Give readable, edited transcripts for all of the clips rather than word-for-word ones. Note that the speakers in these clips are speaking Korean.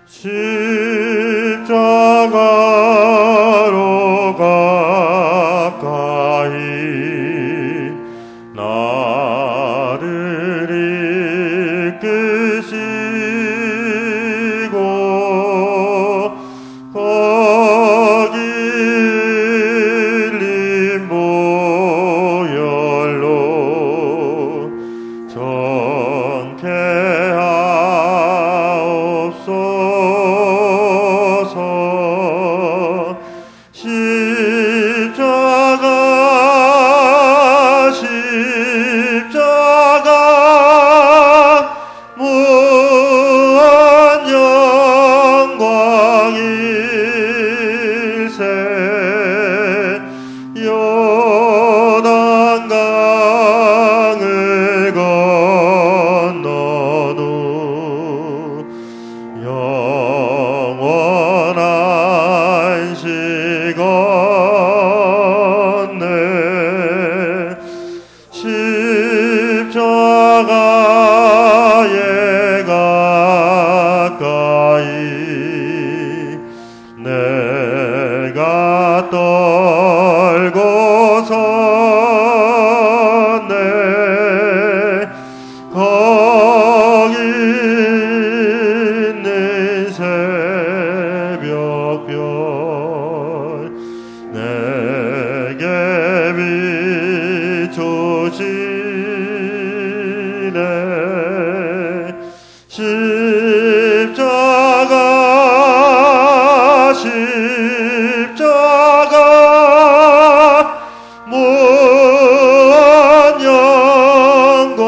십자가로 가까이 나를 이끄시고 거기 림보혈로 정케하옵소서. 십자가 십자가 무한 영광일세. 요단강을 건넌 후 영원한 시건네. 십자가에 가까이 내가 떨고 섰네. 거기 있는 새벽별 내게 비추시네. 십자가 십자가 무한 영광일세.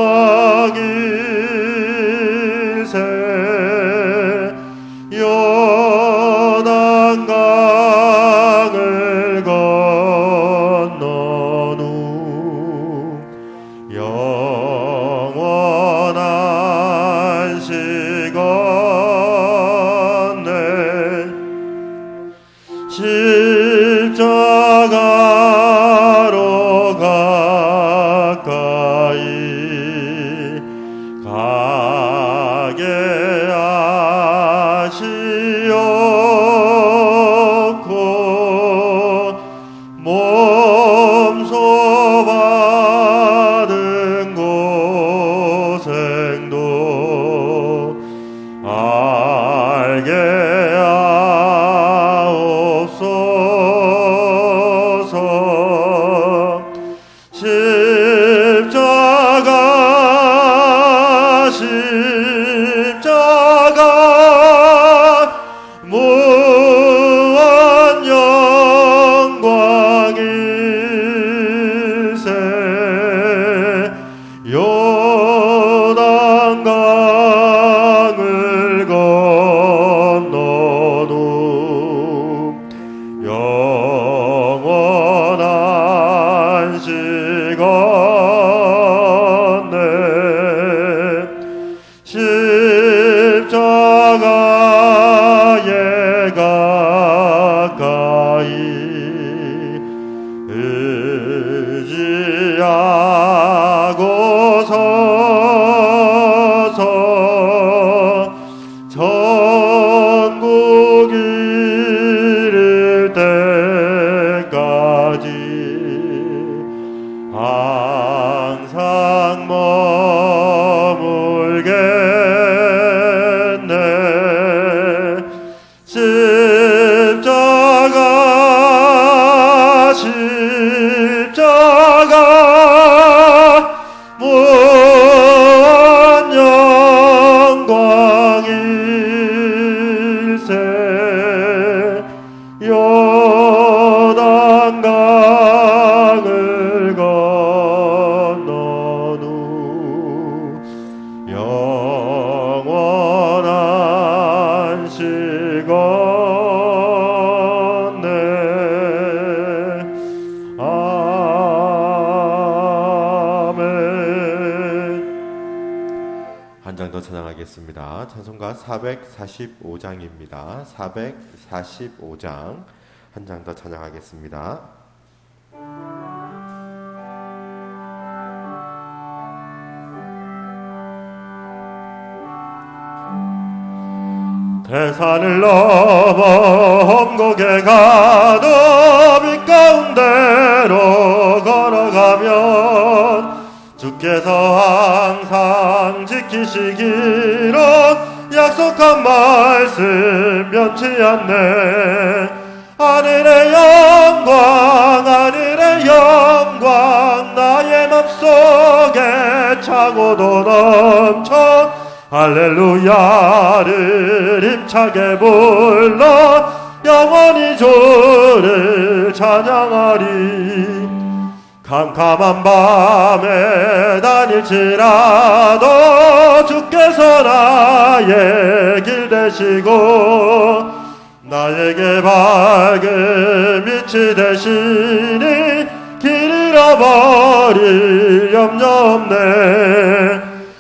요단강을 건넌 후 영원한 시건네. 십자가로 가까이 가게 하시옵고 몸소 받은 고생도 알게 하옵소서. 십자가 십자가 무한 영광일세. 요단강을 건넌 후 영원한 시건네. 십자가에 가까이 의지하고 서서 천국 이를 때까지 항상 머물겠네. 십자가 십자가 무한 영광일세. 요단강을 건넌 후 영원한 시건네. 아멘. 한 장 더 찬양하겠습니다. 찬송가 445장입니다. 445장 한 장 더 찬양하겠습니다. 해산을 넘어 험곡에 가도 빛 가운데로 걸어가면 주께서 항상 지키시기로 약속한 말씀 변치 않네. 하늘의 영광 하늘의 영광 나의 맘속에 차고도 넘쳐 할렐루야를 힘차게 불러 영원히 주를 찬양하리. 캄캄한 밤에 다닐지라도 주께서 나의 길 되시고 나에게 밝은 빛이 되시니 길 잃어버릴 염려 없네.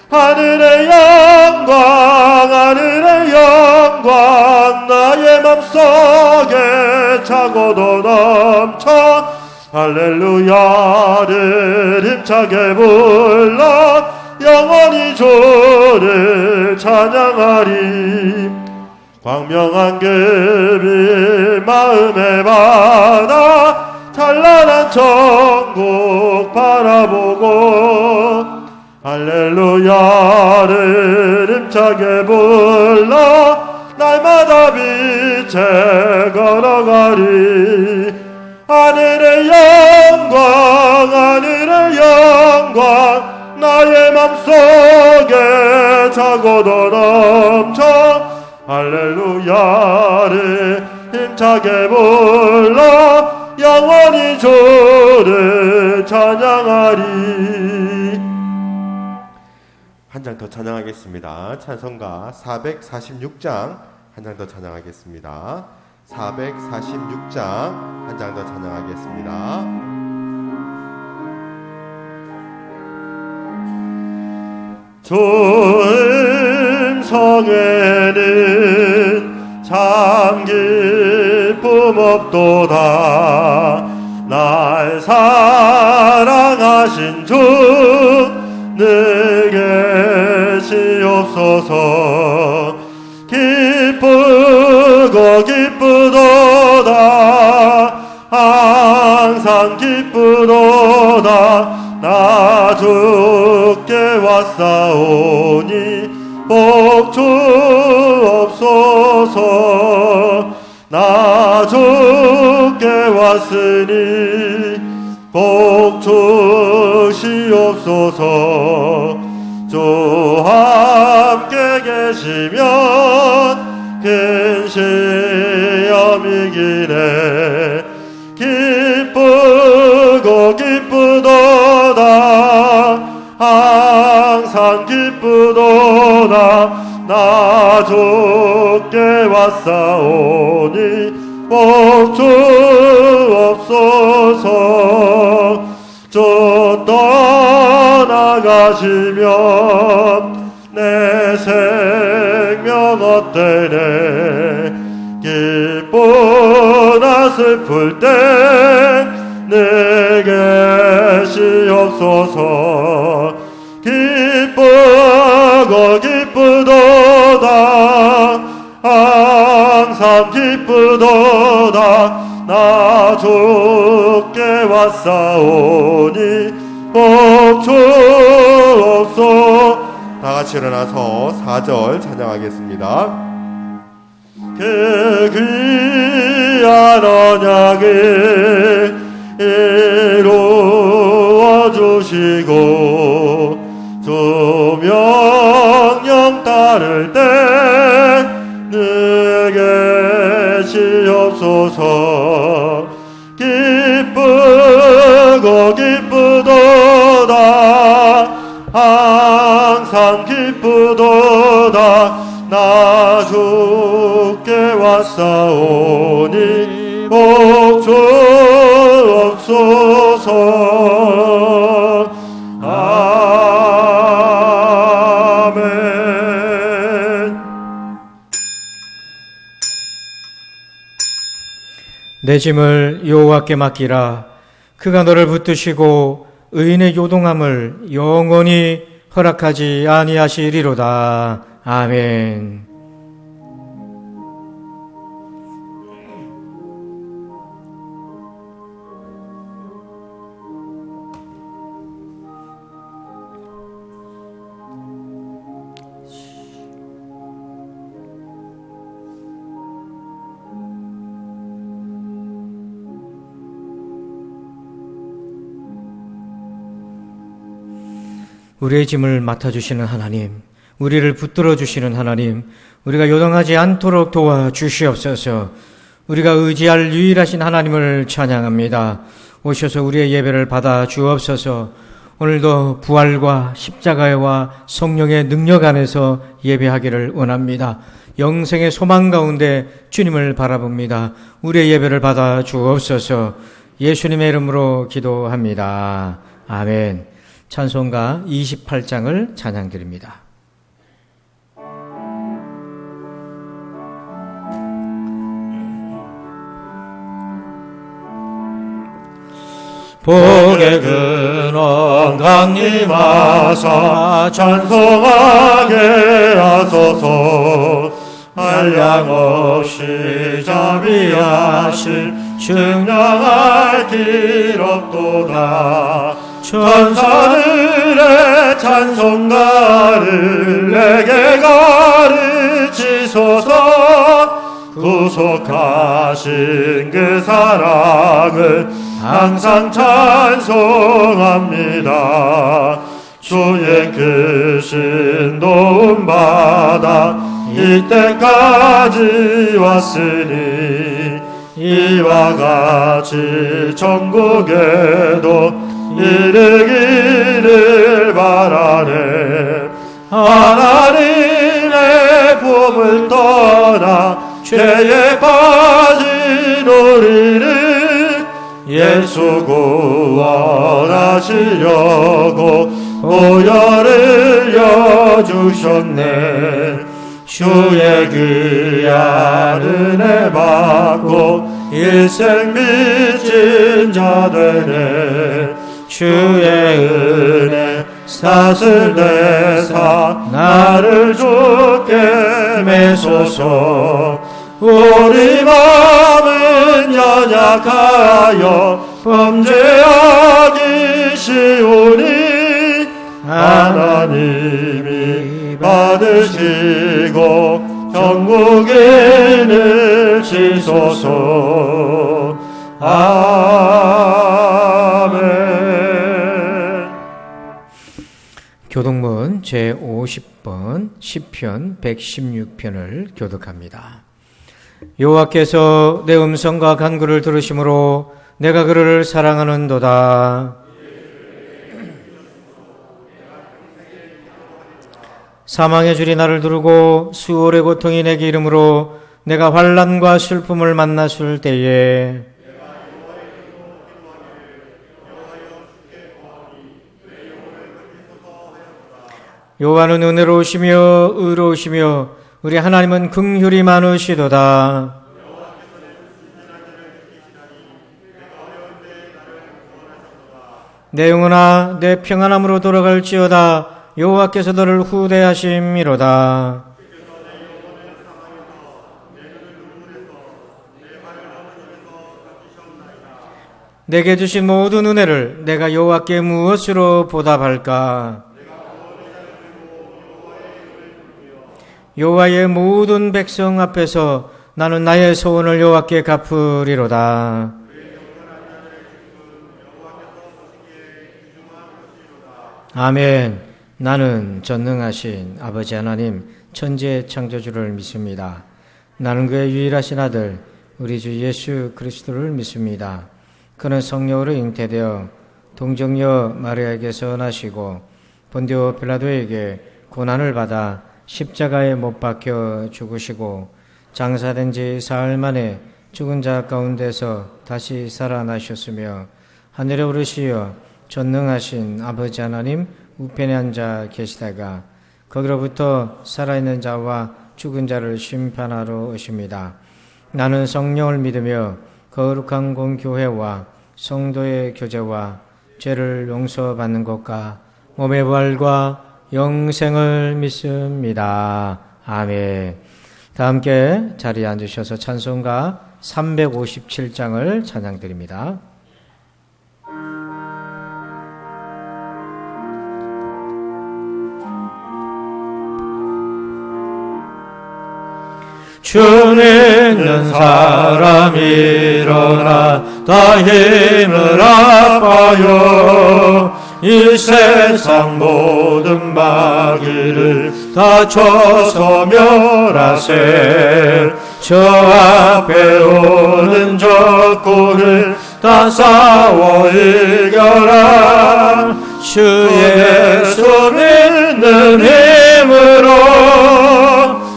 하늘의 영광 하늘의 영광 나의 맘속에 차고도 넘쳐 할렐루야를 힘차게 불러 영원히 주를 찬양하리. 광명한 금이 마음에 받아 찬란한 천국 바라보고 할렐루야를 힘차게 불러 날마다 빛에 걸어가리. 하늘의 영광 하늘의 영광 나의 맘속에 차고도 넘쳐 할렐루야를 힘차게 불러 영원히 주를 찬양하리. 한 장 더 찬양하겠습니다. 찬송가 446장 한 장 더 찬양하겠습니다. 446장 한 장 더 찬양하겠습니다. 주 음성에는 참 기쁨 없도다. 날 사랑하신 주 늘 계시옵소서. 기쁘고 기쁘도다 항상 기쁘도다. 나 주께 왔사오니 복 주옵소서. 나 주께 왔으니 복 주시옵소서. 주 함께 계시면 큰 시험이기네. 기쁘고 기쁘도다 항상 기쁘도다. 나 주께 왔사오니 복 주옵소서. 주 떠나가시면 내 생명 헛되네. 기쁘나 슬플 때 내게 시옵소서. 기쁘고 기쁘도다 항상 기쁘도다. 나 주께 왔사오니 복 주옵소서. 다 같이 일어나서 4절 찬양하겠습니다. 그 귀한 언약을 이루어 주시고 주 명령 따를 때 늘 계시옵소서. 기쁘고 기쁘도다 항상 기쁘도다. 나 주께 왔사오니 복 주옵소서. 아멘. 내 짐을 여호와께 맡기라. 그가 너를 붙드시고 의인의 요동함을 영원히 허락하지 아니하시리로다. 아멘. 우리의 짐을 맡아주시는 하나님, 우리를 붙들어 주시는 하나님, 우리가 요동하지 않도록 도와주시옵소서. 우리가 의지할 유일하신 하나님을 찬양합니다. 오셔서 우리의 예배를 받아 주옵소서. 오늘도 부활과 십자가와 성령의 능력 안에서 예배하기를 원합니다. 영생의 소망 가운데 주님을 바라봅니다. 우리의 예배를 받아 주옵소서. 예수님의 이름으로 기도합니다. 아멘. 찬송가 28장을 찬양드립니다. 복의 근원 강림하사 찬송하게 하소서. 한량없이 자비하신 증량할 길 없도다. 천사들의 찬송가를 내게 가르치소서. 구속하신 그 사랑을 항상 찬송합니다. 주의 크신 도움받아 이때까지 왔으니 이와 같이 천국에도 이르기를 바라네. 하나님의 품을 떠나 죄에 빠진 우리를 예수 구원하시려고 보혈을 여주셨네. 주의 귀한 은혜 받고 일생 빚진 자 되네. 주의 은혜 탓을 내사 나를 주께 매소서. 우리 마음은 연약하여 범죄하기 쉬우니 하나님이 받으시고 천국에 넣으시소서. 아멘. 교독문 제50번 시편 116편을 교독합니다. 여호와께서 내 음성과 간구를 들으심으로 내가 그를 사랑하는도다. 사망의 줄이 나를 두르고 수월의 고통이 내게 이름으로 내가 환난과 슬픔을 만났을 때에 여호와는 은혜로우시며 의로우시며 우리 하나님은 긍휼이 많으시도다. 내 영혼아 내 평안함으로 돌아갈지어다. 여호와께서 너를 후대하심이로다. 내게 주신 모든 은혜를 내가 여호와께 무엇으로 보답할까? 여호와의 모든 백성 앞에서 나는 나의 소원을 여호와께 갚으리로다. 아멘. 나는 전능하신 아버지 하나님 천지의 창조주를 믿습니다. 나는 그의 유일하신 아들 우리 주 예수 그리스도를 믿습니다. 그는 성령으로 잉태되어 동정녀 마리아에게서 나시고 본디오 빌라도에게 고난을 받아 십자가에 못 박혀 죽으시고 장사된 지 사흘 만에 죽은 자 가운데서 다시 살아나셨으며 하늘에 오르시어 전능하신 아버지 하나님 우편에 앉아 계시다가 거기로부터 살아있는 자와 죽은 자를 심판하러 오십니다. 나는 성령을 믿으며 거룩한 공교회와 성도의 교제와 죄를 용서받는 것과 몸의 부활과 영생을 믿습니다. 아멘. 다 함께 자리에 앉으셔서 찬송가 357장을 찬양드립니다. 주 믿는 사람 일어나 다 힘을 합하여 이 세상 모든 마귀를 다 쳐서 멸하세. 저 앞에 오는 적군을 다 싸워 이겨라. 주 예수 믿는 힘으로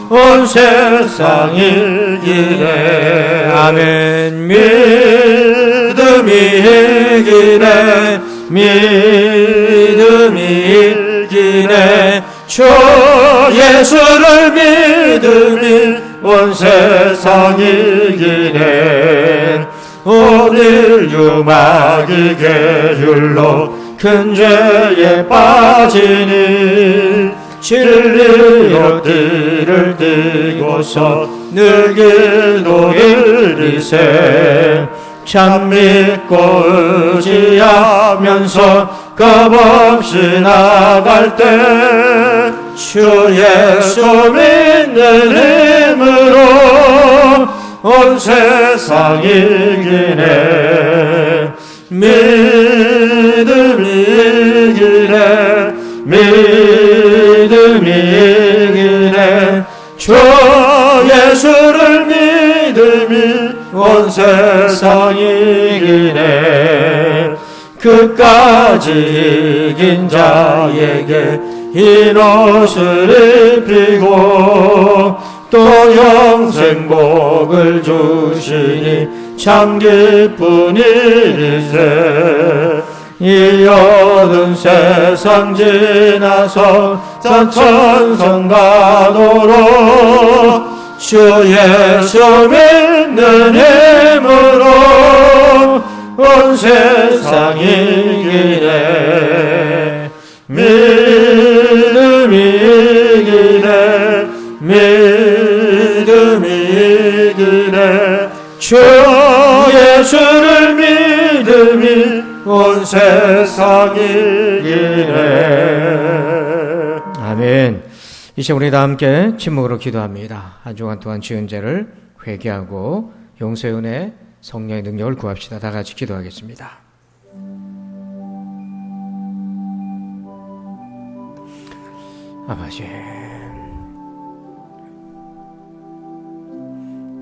온 세상 이기네. 아멘. 믿음이 이기네. 믿음이 이기네. 주 예수를 믿으니 온 세상 이기네. 오늘 유마귀 계율로 큰 죄에 빠지니 진리로 띠를 띠고서 늘 기도일리세. 참 믿고 의지하면서 겁없이 나갈 때 주 예수 믿는 힘으로 온 세상 이기네. 믿음이 이기네. 믿음이 이기네. 주 예수를 믿음이 온 세상 이기네. 끝까지 이긴 자에게 흰 옷을 입히고 또 영생 복을 주시니 참 기쁜 일이세. 이 어두운 세상 지나서 천성 가도록 주 예수 믿는 힘으로 온 세상 이기네. 믿음이 이기네. 믿음이 이기네. 주 예수를 믿음이 온 세상 이기네. 아멘. 이제 우리 다 함께 침묵으로 기도합니다. 한 주간 동안 지은 죄를 회개하고 용서의 은혜, 성령의 능력을 구합시다. 다 같이 기도하겠습니다. 아버지,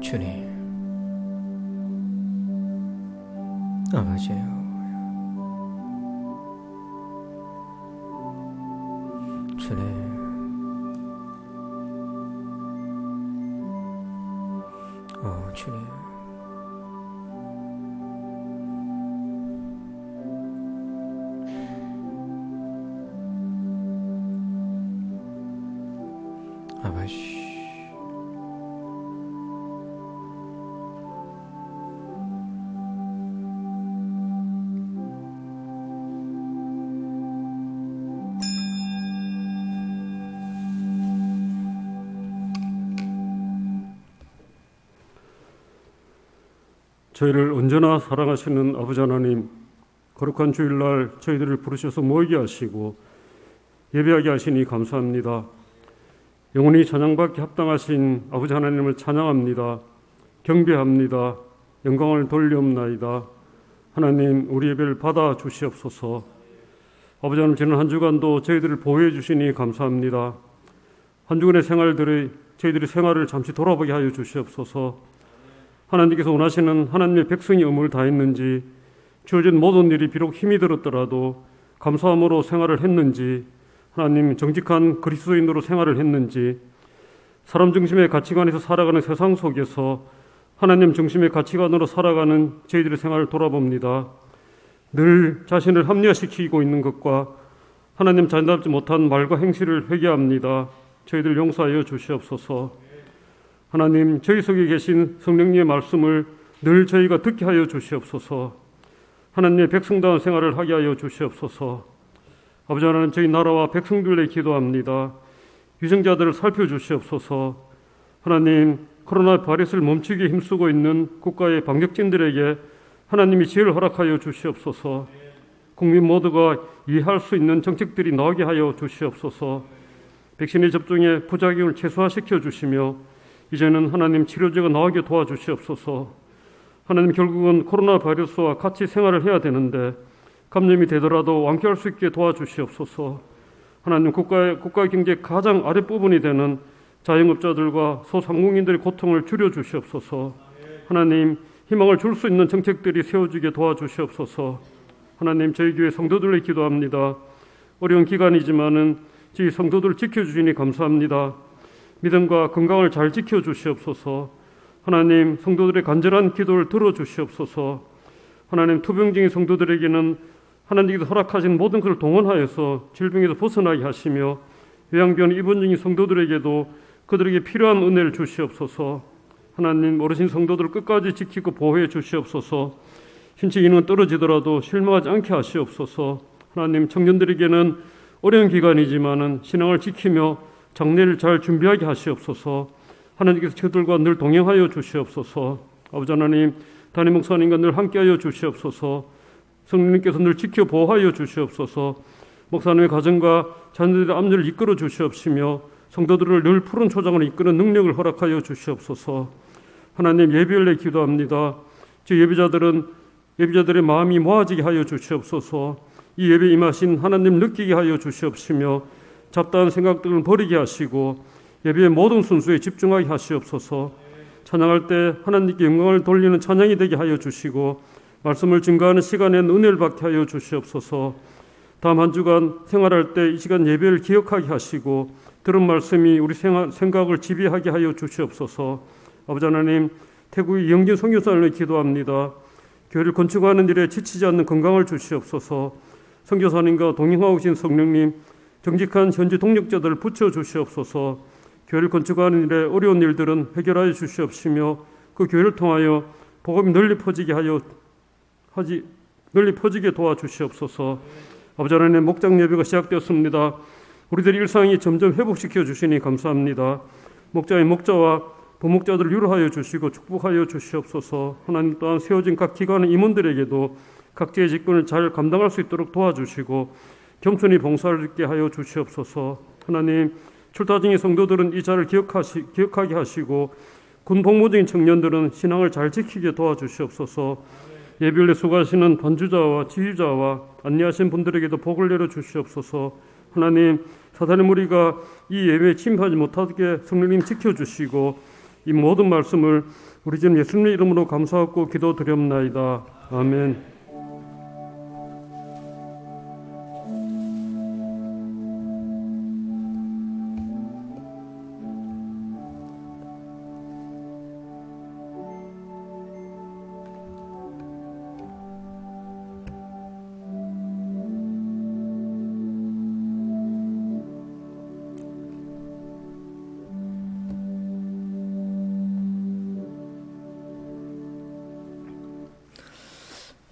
주님, 아버지요, 주님, 주님, 아버지, 저희를 언제나 사랑하시는 아버지 하나님, 거룩한 주일날 저희들을 부르셔서 모이게 하시고 예배하게 하시니 감사합니다. 영원히 찬양받기 합당하신 아버지 하나님을 찬양합니다. 경배합니다. 영광을 돌리옵나이다. 하나님, 우리 예배를 받아 주시옵소서. 아버지 하나님, 지난 한 주간도 저희들을 보호해 주시니 감사합니다. 한 주간의 저희들의 생활을 잠시 돌아보게 하여 주시옵소서. 하나님께서 원하시는 하나님의 백성의 의무를 다했는지, 주어진 모든 일이 비록 힘이 들었더라도 감사함으로 생활을 했는지, 하나님 정직한 그리스도인으로 생활을 했는지, 사람 중심의 가치관에서 살아가는 세상 속에서 하나님 중심의 가치관으로 살아가는 저희들의 생활을 돌아봅니다. 늘 자신을 합리화시키고 있는 것과 하나님 자연답지 못한 말과 행실을 회개합니다. 저희들 용서하여 주시옵소서. 하나님, 저희 속에 계신 성령님의 말씀을 늘 저희가 듣게 하여 주시옵소서. 하나님의 백성다운 생활을 하게 하여 주시옵소서. 아버지 하나님, 저희 나라와 백성들에 기도합니다. 위생자들을 살펴주시옵소서. 하나님, 코로나 바이러스를 멈추기에 힘쓰고 있는 국가의 방역진들에게 하나님이 지혜를 허락하여 주시옵소서. 국민 모두가 이해할 수 있는 정책들이 나오게 하여 주시옵소서. 백신의 접종에 부작용을 최소화시켜 주시며 이제는 하나님 치료제가 나오게 도와주시옵소서. 하나님, 결국은 코로나 바이러스와 같이 생활을 해야 되는데 감염이 되더라도 완쾌할 수 있게 도와주시옵소서. 하나님, 국가 경제 가장 아랫부분이 되는 자영업자들과 소상공인들의 고통을 줄여주시옵소서. 하나님, 희망을 줄 수 있는 정책들이 세워지게 도와주시옵소서. 하나님, 저희 교회 성도들을 기도합니다. 어려운 기간이지만은 저희 성도들을 지켜주시니 감사합니다. 믿음과 건강을 잘 지켜주시옵소서. 하나님, 성도들의 간절한 기도를 들어주시옵소서. 하나님, 투병중인 성도들에게는 하나님께서 허락하신 모든 것을 동원하여서 질병에서 벗어나게 하시며 요양병원 입원 중인 성도들에게도 그들에게 필요한 은혜를 주시옵소서. 하나님, 어르신 성도들을 끝까지 지키고 보호해 주시옵소서. 신체 기능은 떨어지더라도 실망하지 않게 하시옵소서. 하나님, 청년들에게는 어려운 기간이지만은 신앙을 지키며 장례를 잘 준비하게 하시옵소서. 하나님께서 저들과 늘 동행하여 주시옵소서. 아버지 하나님, 담임 목사님과 늘 함께하여 주시옵소서. 성령님께서 늘 지켜 보호하여 주시옵소서. 목사님의 가정과 자녀들의 암전을 이끌어 주시옵시며 성도들을 늘 푸른 초장으로 이끄는 능력을 허락하여 주시옵소서. 하나님, 예배를 기도합니다. 저 예배자들의 마음이 모아지게 하여 주시옵소서. 이 예배 임하신 하나님 느끼게 하여 주시옵시며 잡다한 생각들을 버리게 하시고 예배의 모든 순수에 집중하게 하시옵소서. 찬양할 때 하나님께 영광을 돌리는 찬양이 되게 하여 주시고 말씀을 증거하는 시간엔 은혜를 받게 하여 주시옵소서. 다음 한 주간 생활할 때 이 시간 예배를 기억하게 하시고 들은 말씀이 우리 생각을 지배하게 하여 주시옵소서. 아버지 하나님, 태국의 이영진 선교사를 기도합니다. 교회를 건축하는 일에 지치지 않는 건강을 주시옵소서. 선교사님과 동행하고 계신 성령님, 정직한 현지 동력자들을 붙여주시옵소서. 교회를 건축하는 일에 어려운 일들은 해결하여 주시옵시며 그 교회를 통하여 복음이 널리 퍼지게 도와주시옵소서. 아버지 하나님, 목장 예배가 시작되었습니다. 우리들의 일상이 점점 회복시켜 주시니 감사합니다. 목장의 목자와 부목자들을 유로하여 주시고 축복하여 주시옵소서. 하나님, 또한 세워진 각 기관의 임원들에게도 각지의 직분을 잘 감당할 수 있도록 도와주시고 겸손히 봉사를 있게 하여 주시옵소서. 하나님, 출타 중인 성도들은 이 자를 기억하게 하시고 군 복무 중인 청년들은 신앙을 잘 지키게 도와주시옵소서. 예비를 수고하시는 반주자와 지휘자와 안내하신 분들에게도 복을 내려 주시옵소서. 하나님, 사탄의 무리가 이 예배에 침입하지 못하게 성령님 지켜주시고 이 모든 말씀을 우리 주 예수님의 이름으로 감사하고 기도드렸나이다. 아멘.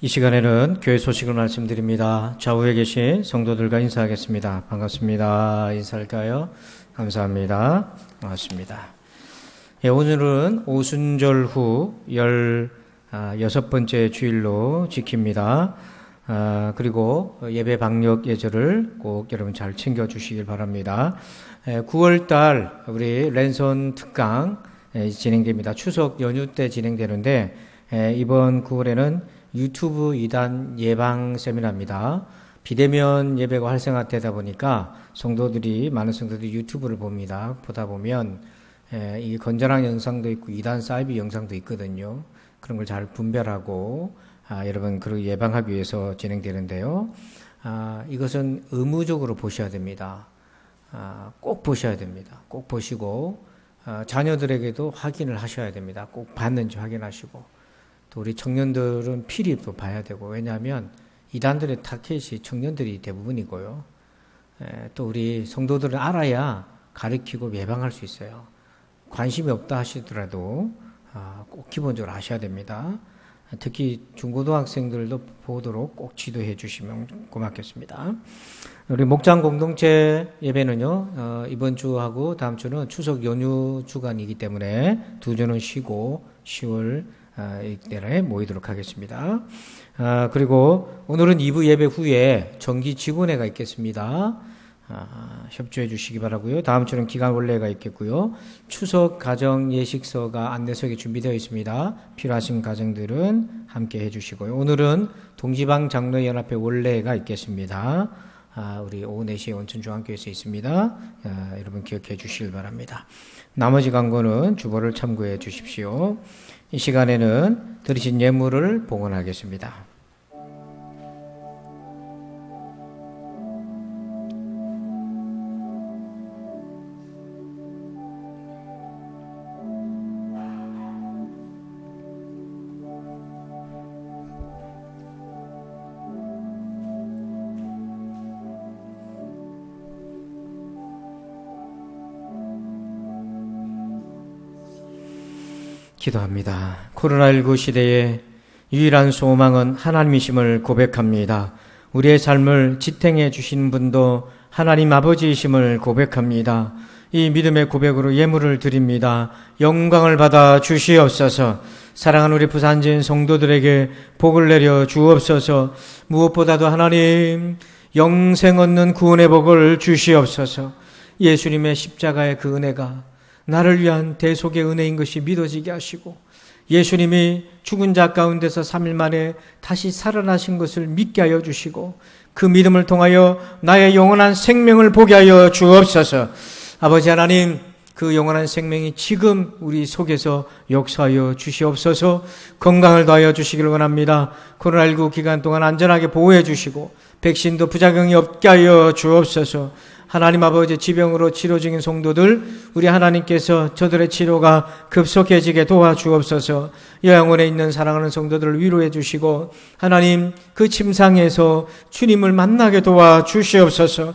이 시간에는 교회 소식을 말씀드립니다. 좌우에 계신 성도들과 인사하겠습니다. 반갑습니다. 인사할까요? 감사합니다. 반갑습니다. 오늘은 오순절 후 16번째 주일로 지킵니다. 그리고 예배 방역 예절을 꼭 여러분 잘 챙겨주시길 바랍니다. 9월달 우리 랜선 특강 진행됩니다. 추석 연휴 때 진행되는데 이번 9월에는 유튜브 이단 예방 세미나입니다. 비대면 예배가 활성화되다 보니까 많은 성도들이 유튜브를 봅니다. 보다 보면 이 건전한 영상도 있고 이단 사이비 영상도 있거든요. 그런 걸 잘 분별하고 여러분 그걸 예방하기 위해서 진행되는데요. 이것은 의무적으로 보셔야 됩니다. 꼭 보셔야 됩니다. 꼭 보시고 자녀들에게도 확인을 하셔야 됩니다. 꼭 봤는지 확인하시고 또 우리 청년들은 필히 또 봐야 되고, 왜냐하면 이단들의 타켓이 청년들이 대부분이고요. 또 우리 성도들은 알아야 가르치고 예방할 수 있어요. 관심이 없다 하시더라도 꼭 기본적으로 아셔야 됩니다. 특히 중고등학생들도 보도록 꼭 지도해 주시면 고맙겠습니다. 우리 목장 공동체 예배는요, 이번 주하고 다음 주는 추석 연휴 주간이기 때문에 2주는 쉬고 10월 이때에 모이도록 하겠습니다. 그리고 오늘은 2부 예배 후에 정기 직원회가 있겠습니다. 협조해 주시기 바라고요. 다음 주는 기간 원래가 있겠고요. 추석 가정 예식서가 안내석에 준비되어 있습니다. 필요하신 가정들은 함께 해주시고요. 오늘은 동지방 장로연합회 원래가 있겠습니다. 우리 오후 4시에 온천중앙교회에서 있습니다. 여러분 기억해 주시길 바랍니다. 나머지 광고는 주보를 참고해 주십시오. 이 시간에는 드리신 예물을 봉헌하겠습니다. 기도합니다. 코로나19 시대에 유일한 소망은 하나님이심을 고백합니다. 우리의 삶을 지탱해 주신 분도 하나님 아버지이심을 고백합니다. 이 믿음의 고백으로 예물을 드립니다. 영광을 받아 주시옵소서. 사랑하는 우리 부산진 성도들에게 복을 내려 주옵소서. 무엇보다도 하나님 영생 얻는 구원의 복을 주시옵소서. 예수님의 십자가의 그 은혜가 나를 위한 대속의 은혜인 것이 믿어지게 하시고 예수님이 죽은 자 가운데서 3일 만에 다시 살아나신 것을 믿게 하여 주시고 그 믿음을 통하여 나의 영원한 생명을 보게 하여 주옵소서. 아버지 하나님, 그 영원한 생명이 지금 우리 속에서 역사하여 주시옵소서. 건강을 더하여 주시기를 원합니다. 코로나19 기간 동안 안전하게 보호해 주시고 백신도 부작용이 없게 하여 주옵소서. 하나님 아버지, 지병으로 치료 중인 성도들, 우리 하나님께서 저들의 치료가 급속해지게 도와주옵소서. 요양원에 있는 사랑하는 성도들을 위로해 주시고 하나님 그 침상에서 주님을 만나게 도와주시옵소서.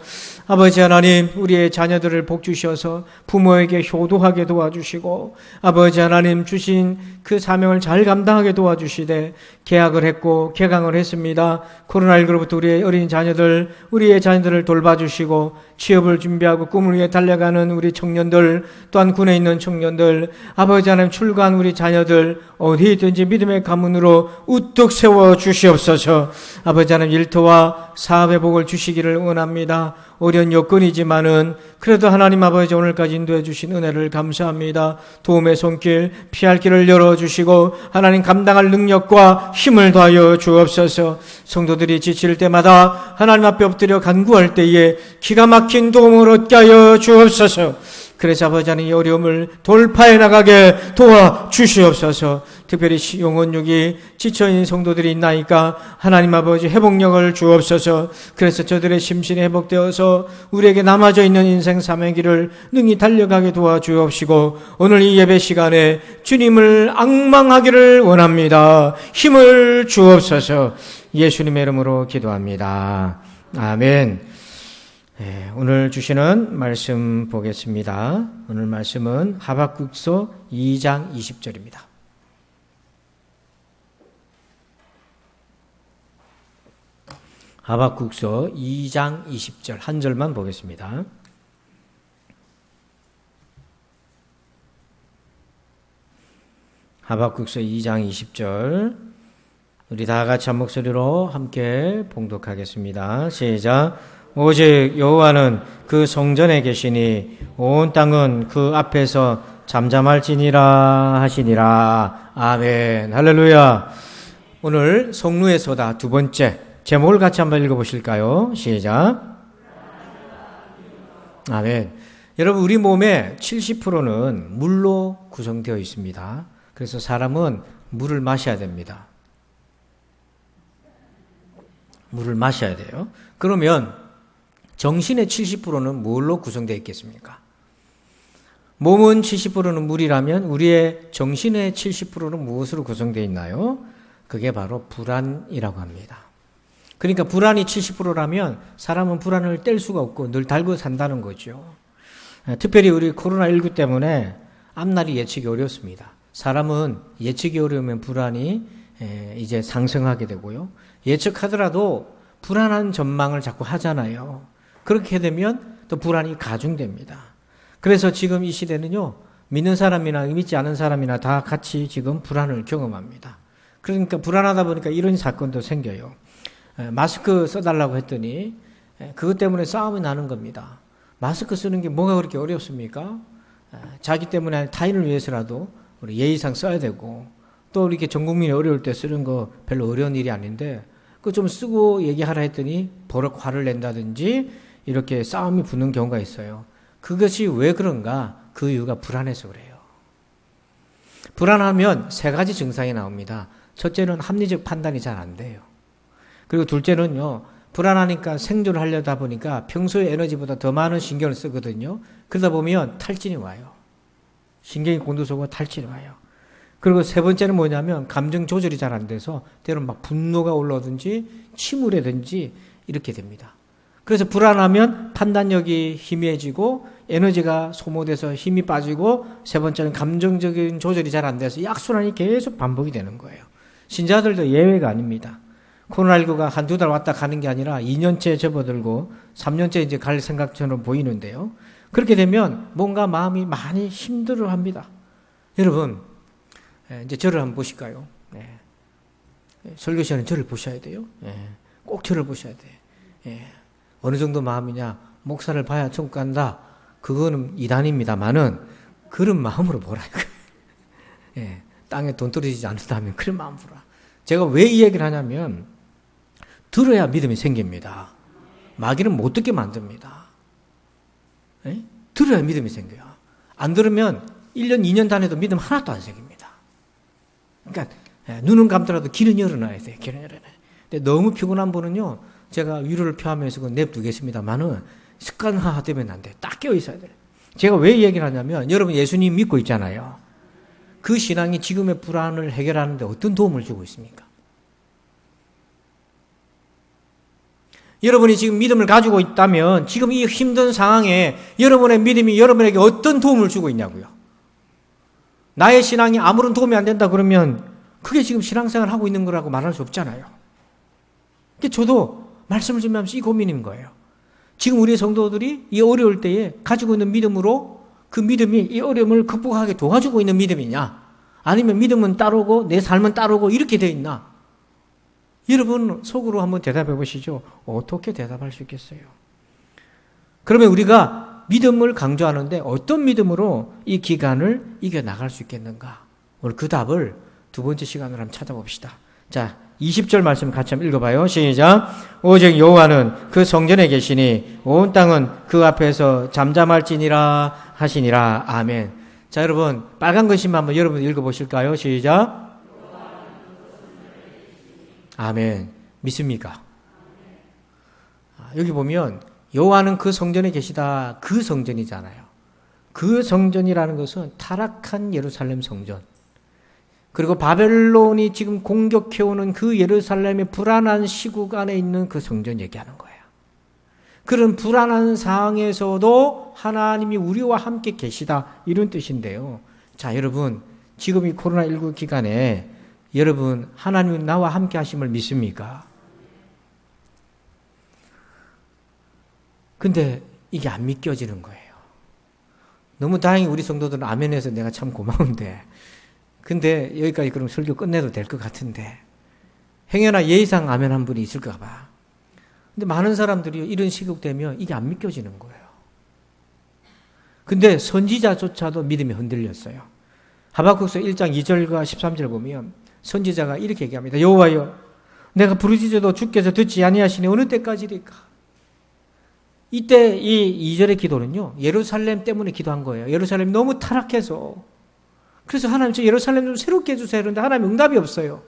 아버지 하나님, 우리의 자녀들을 복 주셔서 부모에게 효도하게 도와주시고 아버지 하나님 주신 그 사명을 잘 감당하게 도와주시되 계약을 했고 개강을 했습니다. 코로나19로부터 우리의 어린 자녀들, 우리의 자녀들을 돌봐주시고 취업을 준비하고 꿈을 위해 달려가는 우리 청년들, 또한 군에 있는 청년들, 아버지 하나님 출가한 우리 자녀들 어디 있든지 믿음의 가문으로 우뚝 세워 주시옵소서. 아버지 하나님 일터와 사업의 복을 주시기를 원합니다. 어려운 여건이지만은 그래도 하나님 아버지 오늘까지 인도해 주신 은혜를 감사합니다. 도움의 손길, 피할 길을 열어주시고 하나님 감당할 능력과 힘을 더하여 주옵소서. 성도들이 지칠 때마다 하나님 앞에 엎드려 간구할 때에 기가 막힌 도움을 얻게 하여 주옵소서. 그래서 아버지 하나님 이 어려움을 돌파해 나가게 도와주시옵소서. 특별히 영혼육이 지쳐있는 성도들이 있나이까 하나님 아버지 회복력을 주옵소서. 그래서 저들의 심신이 회복되어서 우리에게 남아져 있는 인생 사명의 길을 능히 달려가게 도와주옵시고 오늘 이 예배 시간에 주님을 앙망하기를 원합니다. 힘을 주옵소서. 예수님의 이름으로 기도합니다. 아멘. 네, 오늘 주시는 말씀 보겠습니다. 오늘 말씀은 하박국서 2장 20절입니다. 하박국서 2장 20절 한 절만 보겠습니다. 하박국서 2장 20절 우리 다 같이 한 목소리로 함께 봉독하겠습니다. 시작. 오직 여호와는 그 성전에 계시니 온 땅은 그 앞에서 잠잠할지니라 하시니라. 아멘. 할렐루야. 오늘 성루에서다 두 번째 제목을 같이 한번 읽어보실까요? 시작. 아멘. 여러분, 우리 몸의 70%는 물로 구성되어 있습니다. 그래서 사람은 물을 마셔야 됩니다. 물을 마셔야 돼요. 그러면 정신의 70%는 뭘로 구성되어 있겠습니까? 몸은 70%는 물이라면 우리의 정신의 70%는 무엇으로 구성되어 있나요? 그게 바로 불안이라고 합니다. 그러니까 불안이 70%라면 사람은 불안을 뗄 수가 없고 늘 달고 산다는 거죠. 특별히 우리 코로나19 때문에 앞날이 예측이 어렵습니다. 사람은 예측이 어려우면 불안이 이제 상승하게 되고요. 예측하더라도 불안한 전망을 자꾸 하잖아요. 그렇게 되면 또 불안이 가중됩니다. 그래서 지금 이 시대는요, 믿는 사람이나 믿지 않은 사람이나 다 같이 지금 불안을 경험합니다. 그러니까 불안하다 보니까 이런 사건도 생겨요. 마스크 써달라고 했더니 그것 때문에 싸움이 나는 겁니다. 마스크 쓰는 게 뭐가 그렇게 어렵습니까? 자기 때문에 타인을 위해서라도 우리 예의상 써야 되고, 또 이렇게 전 국민이 어려울 때 쓰는 거 별로 어려운 일이 아닌데 그거 좀 쓰고 얘기하라 했더니 버럭 화를 낸다든지 이렇게 싸움이 붙는 경우가 있어요. 그것이 왜 그런가? 그 이유가 불안해서 그래요. 불안하면 세 가지 증상이 나옵니다. 첫째는 합리적 판단이 잘 안 돼요. 그리고 둘째는요, 불안하니까 생존을 하려다 보니까 평소의 에너지보다 더 많은 신경을 쓰거든요. 그러다 보면 탈진이 와요. 신경이 곤두서고 탈진이 와요. 그리고 세 번째는 뭐냐면 감정 조절이 잘 안 돼서 때로는 막 분노가 올라오든지 침울해든지 이렇게 됩니다. 그래서 불안하면 판단력이 희미해지고 에너지가 소모돼서 힘이 빠지고, 세 번째는 감정적인 조절이 잘 안 돼서 약순환이 계속 반복이 되는 거예요. 신자들도 예외가 아닙니다. 코로나19가 한두 달 왔다 가는 게 아니라 2년째 접어들고 3년째 이제 갈 생각처럼 보이는데요. 그렇게 되면 뭔가 마음이 많이 힘들어 합니다. 여러분, 이제 저를 한번 보실까요? 설교 시간에 저를 보셔야 돼요. 꼭 저를 보셔야 돼요. 어느 정도 마음이냐? 목사를 봐야 천국 간다. 그거는 이단입니다만은 그런 마음으로 보라. 땅에 돈 떨어지지 않는다면 그런 마음으로 보라. 제가 왜 이 얘기를 하냐면 들어야 믿음이 생깁니다. 마귀는 못 듣게 만듭니다. 들어야 믿음이 생겨요. 안 들으면 1년, 2년 단위도 믿음 하나도 안 생깁니다. 그러니까 눈은 감더라도 길은 열어놔야 돼요. 길은 열어놔야 돼요. 근데 너무 피곤한 분은요, 제가 위로를 표하면서 그건 냅두겠습니다만은 습관화 되면 안 돼요. 딱 깨어 있어야 돼요. 제가 왜 이 얘기를 하냐면, 여러분 예수님 믿고 있잖아요. 그 신앙이 지금의 불안을 해결하는 데 어떤 도움을 주고 있습니까? 여러분이 지금 믿음을 가지고 있다면 지금 이 힘든 상황에 여러분의 믿음이 여러분에게 어떤 도움을 주고 있냐고요. 나의 신앙이 아무런 도움이 안 된다 그러면 그게 지금 신앙생활을 하고 있는 거라고 말할 수 없잖아요. 저도 말씀을 준비하면서 이 고민인 거예요. 지금 우리 성도들이 이 어려울 때에 가지고 있는 믿음으로 그 믿음이 이 어려움을 극복하게 도와주고 있는 믿음이냐, 아니면 믿음은 따르고 내 삶은 따르고 이렇게 돼 있나? 여러분 속으로 한번 대답해 보시죠. 어떻게 대답할 수 있겠어요? 그러면 우리가 믿음을 강조하는데 어떤 믿음으로 이 기간을 이겨나갈 수 있겠는가? 오늘 그 답을 두 번째 시간으로 한번 찾아봅시다. 자, 20절 말씀 같이 한번 읽어봐요. 시작. 오직 여호와는 그 성전에 계시니 온 땅은 그 앞에서 잠잠할지니라 하시니라. 아멘. 자, 여러분 빨간 글씨만 한번 여러분 읽어보실까요? 시작. 아멘. 믿습니까? 여기 보면 여호와는 그 성전에 계시다. 그 성전이잖아요. 그 성전이라는 것은 타락한 예루살렘 성전, 그리고 바벨론이 지금 공격해오는 그 예루살렘의 불안한 시국 안에 있는 그 성전 얘기하는 거예요. 그런 불안한 상황에서도 하나님이 우리와 함께 계시다, 이런 뜻인데요. 자, 여러분 지금 이 코로나19 기간에 여러분 하나님은 나와 함께 하심을 믿습니까? 근데 이게 안 믿겨지는 거예요. 너무 다행히 우리 성도들은 아멘해서 내가 참 고마운데, 근데 여기까지 그럼 설교 끝내도 될 것 같은데, 행여나 예의상 아멘 한 분이 있을까 봐. 근데 많은 사람들이 이런 시국 되면 이게 안 믿겨지는 거예요. 근데 선지자조차도 믿음이 흔들렸어요. 하박국서 1장 2절과 13절 보면 선지자가 이렇게 얘기합니다. 여호와여, 내가 부르짖어도 주께서 듣지 아니하시니 어느 때까지리까? 이때 이 2절의 기도는요, 예루살렘 때문에 기도한 거예요. 예루살렘이 너무 타락해서. 그래서 하나님 저 예루살렘 좀 새롭게 해주세요. 그런데 하나님 응답이 없어요.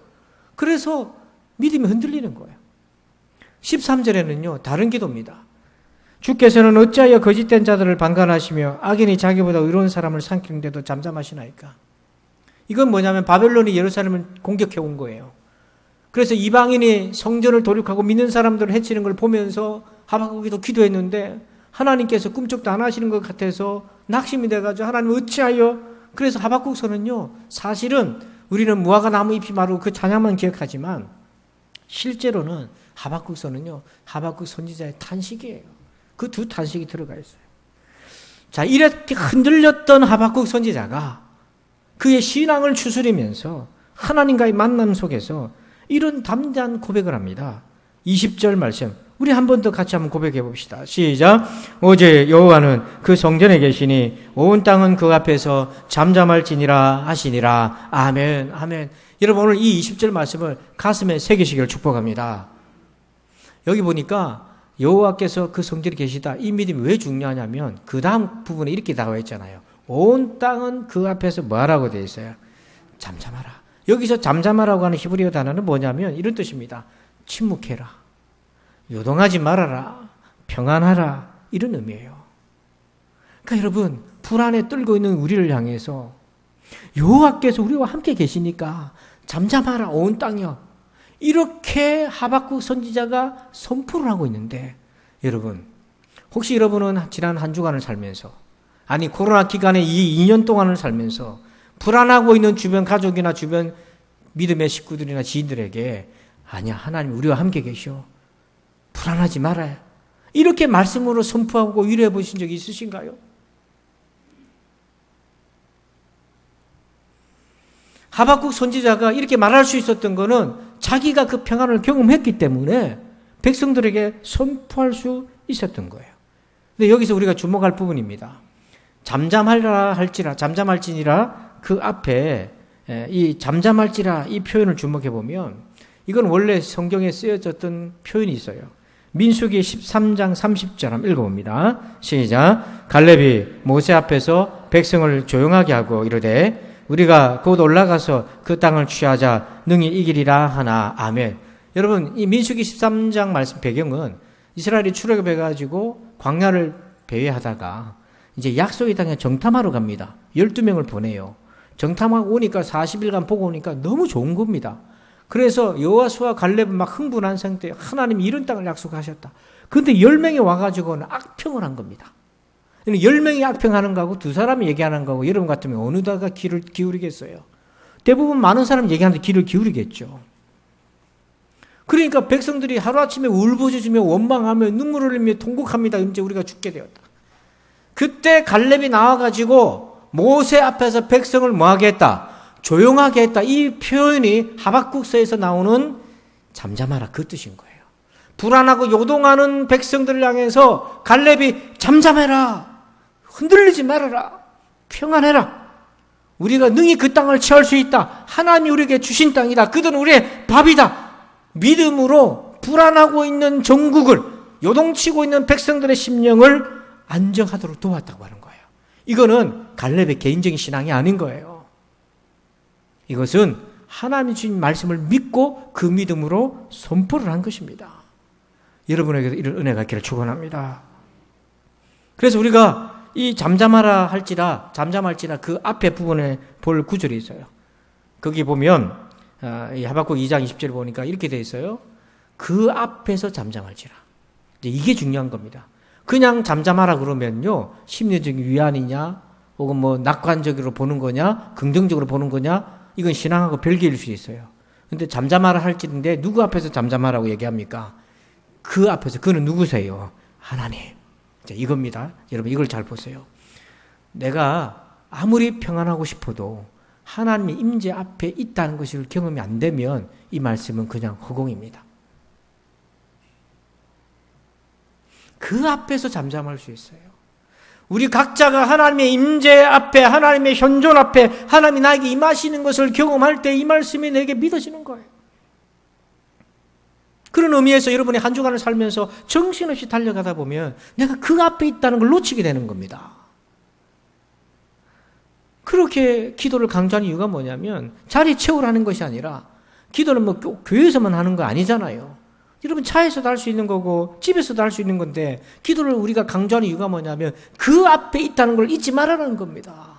그래서 믿음이 흔들리는 거예요. 13절에는요, 다른 기도입니다. 주께서는 어찌하여 거짓된 자들을 방관하시며 악인이 자기보다 의로운 사람을 삼키는데도 잠잠하시나이까? 이건 뭐냐면 바벨론이 예루살렘을 공격해 온 거예요. 그래서 이방인이 성전을 도륙하고 믿는 사람들을 해치는 걸 보면서 하박국이도 기도했는데 하나님께서 꿈쩍도 안 하시는 것 같아서 낙심이 돼가지고 하나님 어찌하여, 그래서 하박국서는요, 사실은 우리는 무화과 나무 잎이 마르고 그 찬양만 기억하지만 실제로는 하박국서는요, 하박국 선지자의 탄식이에요. 그 두 탄식이 들어가 있어요. 자, 이렇게 흔들렸던 하박국 선지자가 그의 신앙을 추스리면서 하나님과의 만남 속에서 이런 담대한 고백을 합니다. 20절 말씀. 우리 한 번 더 같이 한번 고백해 봅시다. 시작. 오직 여호와는 그 성전에 계시니 온 땅은 그 앞에서 잠잠할지니라 하시니라. 아멘. 아멘. 여러분 오늘 이 20절 말씀을 가슴에 새기시기를 축복합니다. 여기 보니까 여호와께서 그 성전에 계시다. 이 믿음이 왜 중요하냐면 그 다음 부분에 이렇게 나와 있잖아요. 온 땅은 그 앞에서 뭐하라고 되어 있어요? 잠잠하라. 여기서 잠잠하라고 하는 히브리어 단어는 뭐냐면 이런 뜻입니다. 침묵해라. 요동하지 말아라. 평안하라. 이런 의미예요. 그러니까 여러분 불안에 떨고 있는 우리를 향해서 여호와께서 우리와 함께 계시니까 잠잠하라 온 땅이여. 이렇게 하박국 선지자가 선포를 하고 있는데 여러분 혹시 여러분은 지난 한 주간을 살면서 아니 코로나 기간에 이 2년 동안을 살면서 불안하고 있는 주변 가족이나 주변 믿음의 식구들이나 지인들에게 아니야 하나님 우리와 함께 계셔. 불안하지 말아요. 이렇게 말씀으로 선포하고 위로해 보신 적이 있으신가요? 하박국 선지자가 이렇게 말할 수 있었던 것은 자기가 그 평안을 경험했기 때문에 백성들에게 선포할 수 있었던 거예요. 근데 여기서 우리가 주목할 부분입니다. 잠잠할지니라 그 앞에 이 잠잠할지라 이 표현을 주목해 보면 이건 원래 성경에 쓰여졌던 표현이 있어요. 민수기 13장 30절 한번 읽어봅니다. 시작. 갈렙이 모세 앞에서 백성을 조용하게 하고 이르되 우리가 곧 올라가서 그 땅을 취하자 능히 이기리라 하나. 아멘. 여러분 이 민수기 13장 말씀 배경은 이스라엘이 출애굽해가지고 광야를 배회하다가 이제 약속의 땅에 정탐하러 갑니다. 12명을 보내요. 정탐하고 오니까 40일간 보고 오니까 너무 좋은 겁니다. 그래서 여호수아와 갈렙은 막 흥분한 상태에 하나님이 이런 땅을 약속하셨다. 그런데 10명이 와가지고는 악평을 한 겁니다. 10명이 악평하는 거하고 두 사람이 얘기하는 거하고 여러분 같으면 어느다가 귀를 기울이겠어요? 대부분 많은 사람이 얘기하는데 귀를 기울이겠죠. 그러니까 백성들이 하루아침에 울부짖으며 원망하며 눈물을 흘리며 통곡합니다. 이제 우리가 죽게 되었다. 그때 갈렙이 나와가지고 모세 앞에서 백성을 뭐하게 했다? 조용하게 했다. 이 표현이 하박국서에서 나오는 잠잠하라 그 뜻인 거예요. 불안하고 요동하는 백성들을 향해서 갈렙이 잠잠해라. 흔들리지 말아라. 평안해라. 우리가 능히 그 땅을 취할 수 있다. 하나님이 우리에게 주신 땅이다. 그들은 우리의 밥이다. 믿음으로 불안하고 있는 전국을 요동치고 있는 백성들의 심령을 안정하도록 도왔다고 하는 거예요. 이거는 갈렙의 개인적인 신앙이 아닌 거예요. 이것은 하나님이 주신 말씀을 믿고 그 믿음으로 선포를 한 것입니다. 여러분에게도 이런 은혜가 있기를 축원합니다. 그래서 우리가 이 잠잠할지라 그 앞에 부분에 볼 구절이 있어요. 거기 보면 이 하박국 2장 20절을 보니까 이렇게 되어 있어요. 그 앞에서 잠잠할지라. 이게 중요한 겁니다. 그냥 잠잠하라 그러면요 심리적인 위안이냐 혹은 뭐 낙관적으로 보는 거냐 긍정적으로 보는 거냐 이건 신앙하고 별개일 수 있어요. 근데 잠잠하라 할지인데 누구 앞에서 잠잠하라고 얘기합니까? 그 앞에서. 그는 누구세요? 하나님. 자, 이겁니다. 여러분 이걸 잘 보세요. 내가 아무리 평안하고 싶어도 하나님의 임재 앞에 있다는 것을 경험이 안 되면 이 말씀은 그냥 허공입니다. 그 앞에서 잠잠할 수 있어요. 우리 각자가 하나님의 임재 앞에 하나님의 현존 앞에 하나님이 나에게 임하시는 것을 경험할 때 이 말씀이 내게 믿어지는 거예요. 그런 의미에서 여러분이 한 주간을 살면서 정신없이 달려가다 보면 내가 그 앞에 있다는 걸 놓치게 되는 겁니다. 그렇게 기도를 강조하는 이유가 뭐냐면 자리 채우라는 것이 아니라 기도는 뭐 교회에서만 하는 거 아니잖아요. 여러분 차에서도 할 수 있는 거고 집에서도 할 수 있는 건데 기도를 우리가 강조하는 이유가 뭐냐면 그 앞에 있다는 걸 잊지 말라는 겁니다.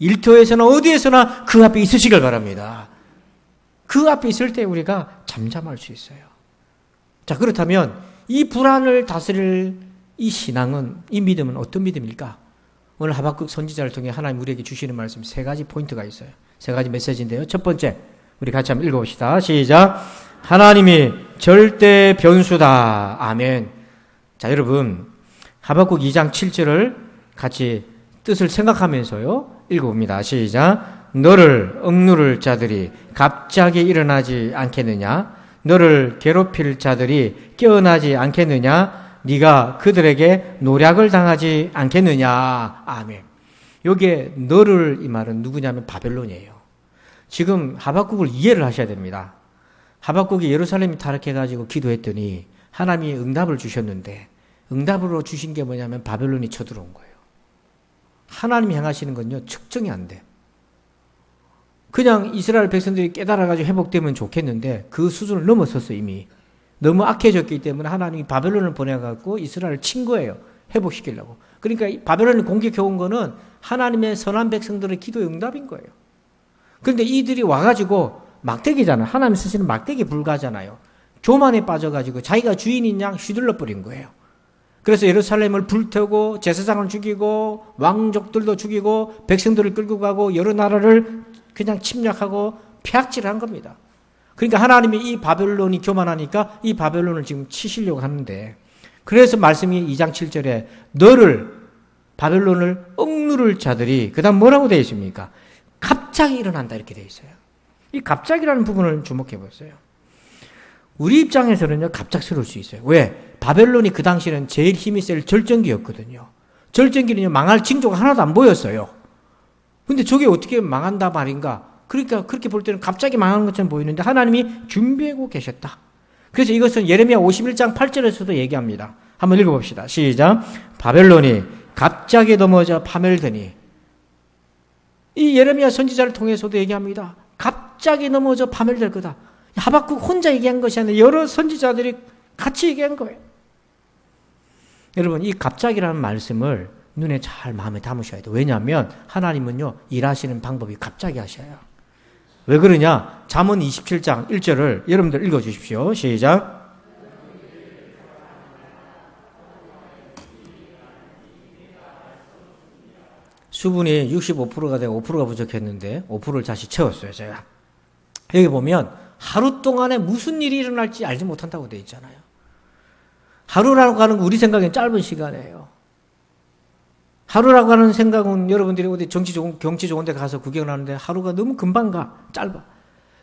일터에서나 어디에서나 그 앞에 있으시길 바랍니다. 그 앞에 있을 때 우리가 잠잠할 수 있어요. 자, 그렇다면 이 불안을 다스릴 이 신앙은, 이 믿음은 어떤 믿음일까? 오늘 하박국 선지자를 통해 하나님 우리에게 주시는 말씀 세 가지 포인트가 있어요. 세 가지 메시지인데요. 첫 번째, 우리 같이 한번 읽어봅시다. 시작. 하나님이 절대 변수다. 아멘. 자, 여러분 하박국 2장 7절을 같이 뜻을 생각하면서요 읽어봅니다. 시작. 너를 억누를 자들이 갑자기 일어나지 않겠느냐? 너를 괴롭힐 자들이 깨어나지 않겠느냐? 네가 그들에게 노략을 당하지 않겠느냐? 아멘. 여기에 너를 이 말은 누구냐면 바벨론이에요. 지금 하박국을 이해를 하셔야 됩니다. 하박국이 예루살렘이 타락해가지고 기도했더니 하나님이 응답을 주셨는데 응답으로 주신 게 뭐냐면 바벨론이 쳐들어온 거예요. 하나님이 행하시는 건요 측정이 안 돼. 그냥 이스라엘 백성들이 깨달아가지고 회복되면 좋겠는데 그 수준을 넘어섰어 이미. 너무 악해졌기 때문에 하나님이 바벨론을 보내갖고 이스라엘을 친 거예요. 회복시키려고. 그러니까 바벨론이 공격해온 거는 하나님의 선한 백성들의 기도의 응답인 거예요. 그런데 이들이 와가지고 막대기잖아요. 하나님 쓰시는 막대기 불가잖아요. 교만에 빠져가지고 자기가 주인인 양 휘둘러 버린 거예요. 그래서 예루살렘을 불태우고 제사장을 죽이고 왕족들도 죽이고 백성들을 끌고 가고 여러 나라를 그냥 침략하고 폐악질을 한 겁니다. 그러니까 하나님이 이 바벨론이 교만하니까 이 바벨론을 지금 치시려고 하는데 그래서 말씀이 2장 7절에 너를 바벨론을 억누를 자들이 그 다음 뭐라고 되어 있습니까? 갑자기 일어난다 이렇게 되어 있어요. 이 갑자기라는 부분을 주목해 보세요. 우리 입장에서는요 갑작스러울 수 있어요. 왜? 바벨론이 그 당시에는 제일 힘이 셀 절정기였거든요. 절정기는요 망할 징조가 하나도 안 보였어요. 근데 저게 어떻게 망한다 말인가? 그러니까 그렇게 볼 때는 갑자기 망하는 것처럼 보이는데 하나님이 준비하고 계셨다. 그래서 이것은 예레미야 51장 8절에서도 얘기합니다. 한번 읽어봅시다. 시작. 바벨론이 갑자기 넘어져 파멸되니. 이 예레미야 선지자를 통해서도 얘기합니다. 갑자기 넘어져 파멸될 거다. 하박국 혼자 얘기한 것이 아니라 여러 선지자들이 같이 얘기한 거예요. 여러분 이 갑자기라는 말씀을 눈에 잘 마음에 담으셔야 돼요. 왜냐하면 하나님은요 일하시는 방법이 갑자기 하셔요. 왜 그러냐? 잠언 27장 1절을 여러분들 읽어주십시오. 시작. 수분이 65%가 되고 5%가 부족했는데 5%를 다시 채웠어요. 제가 여기 보면 하루 동안에 무슨 일이 일어날지 알지 못한다고 되어 있잖아요. 하루라고 하는 거 우리 생각엔 짧은 시간이에요. 하루라고 하는 생각은 여러분들이 어디 경치 좋은 데 가서 구경하는데 하루가 너무 금방 가. 짧아.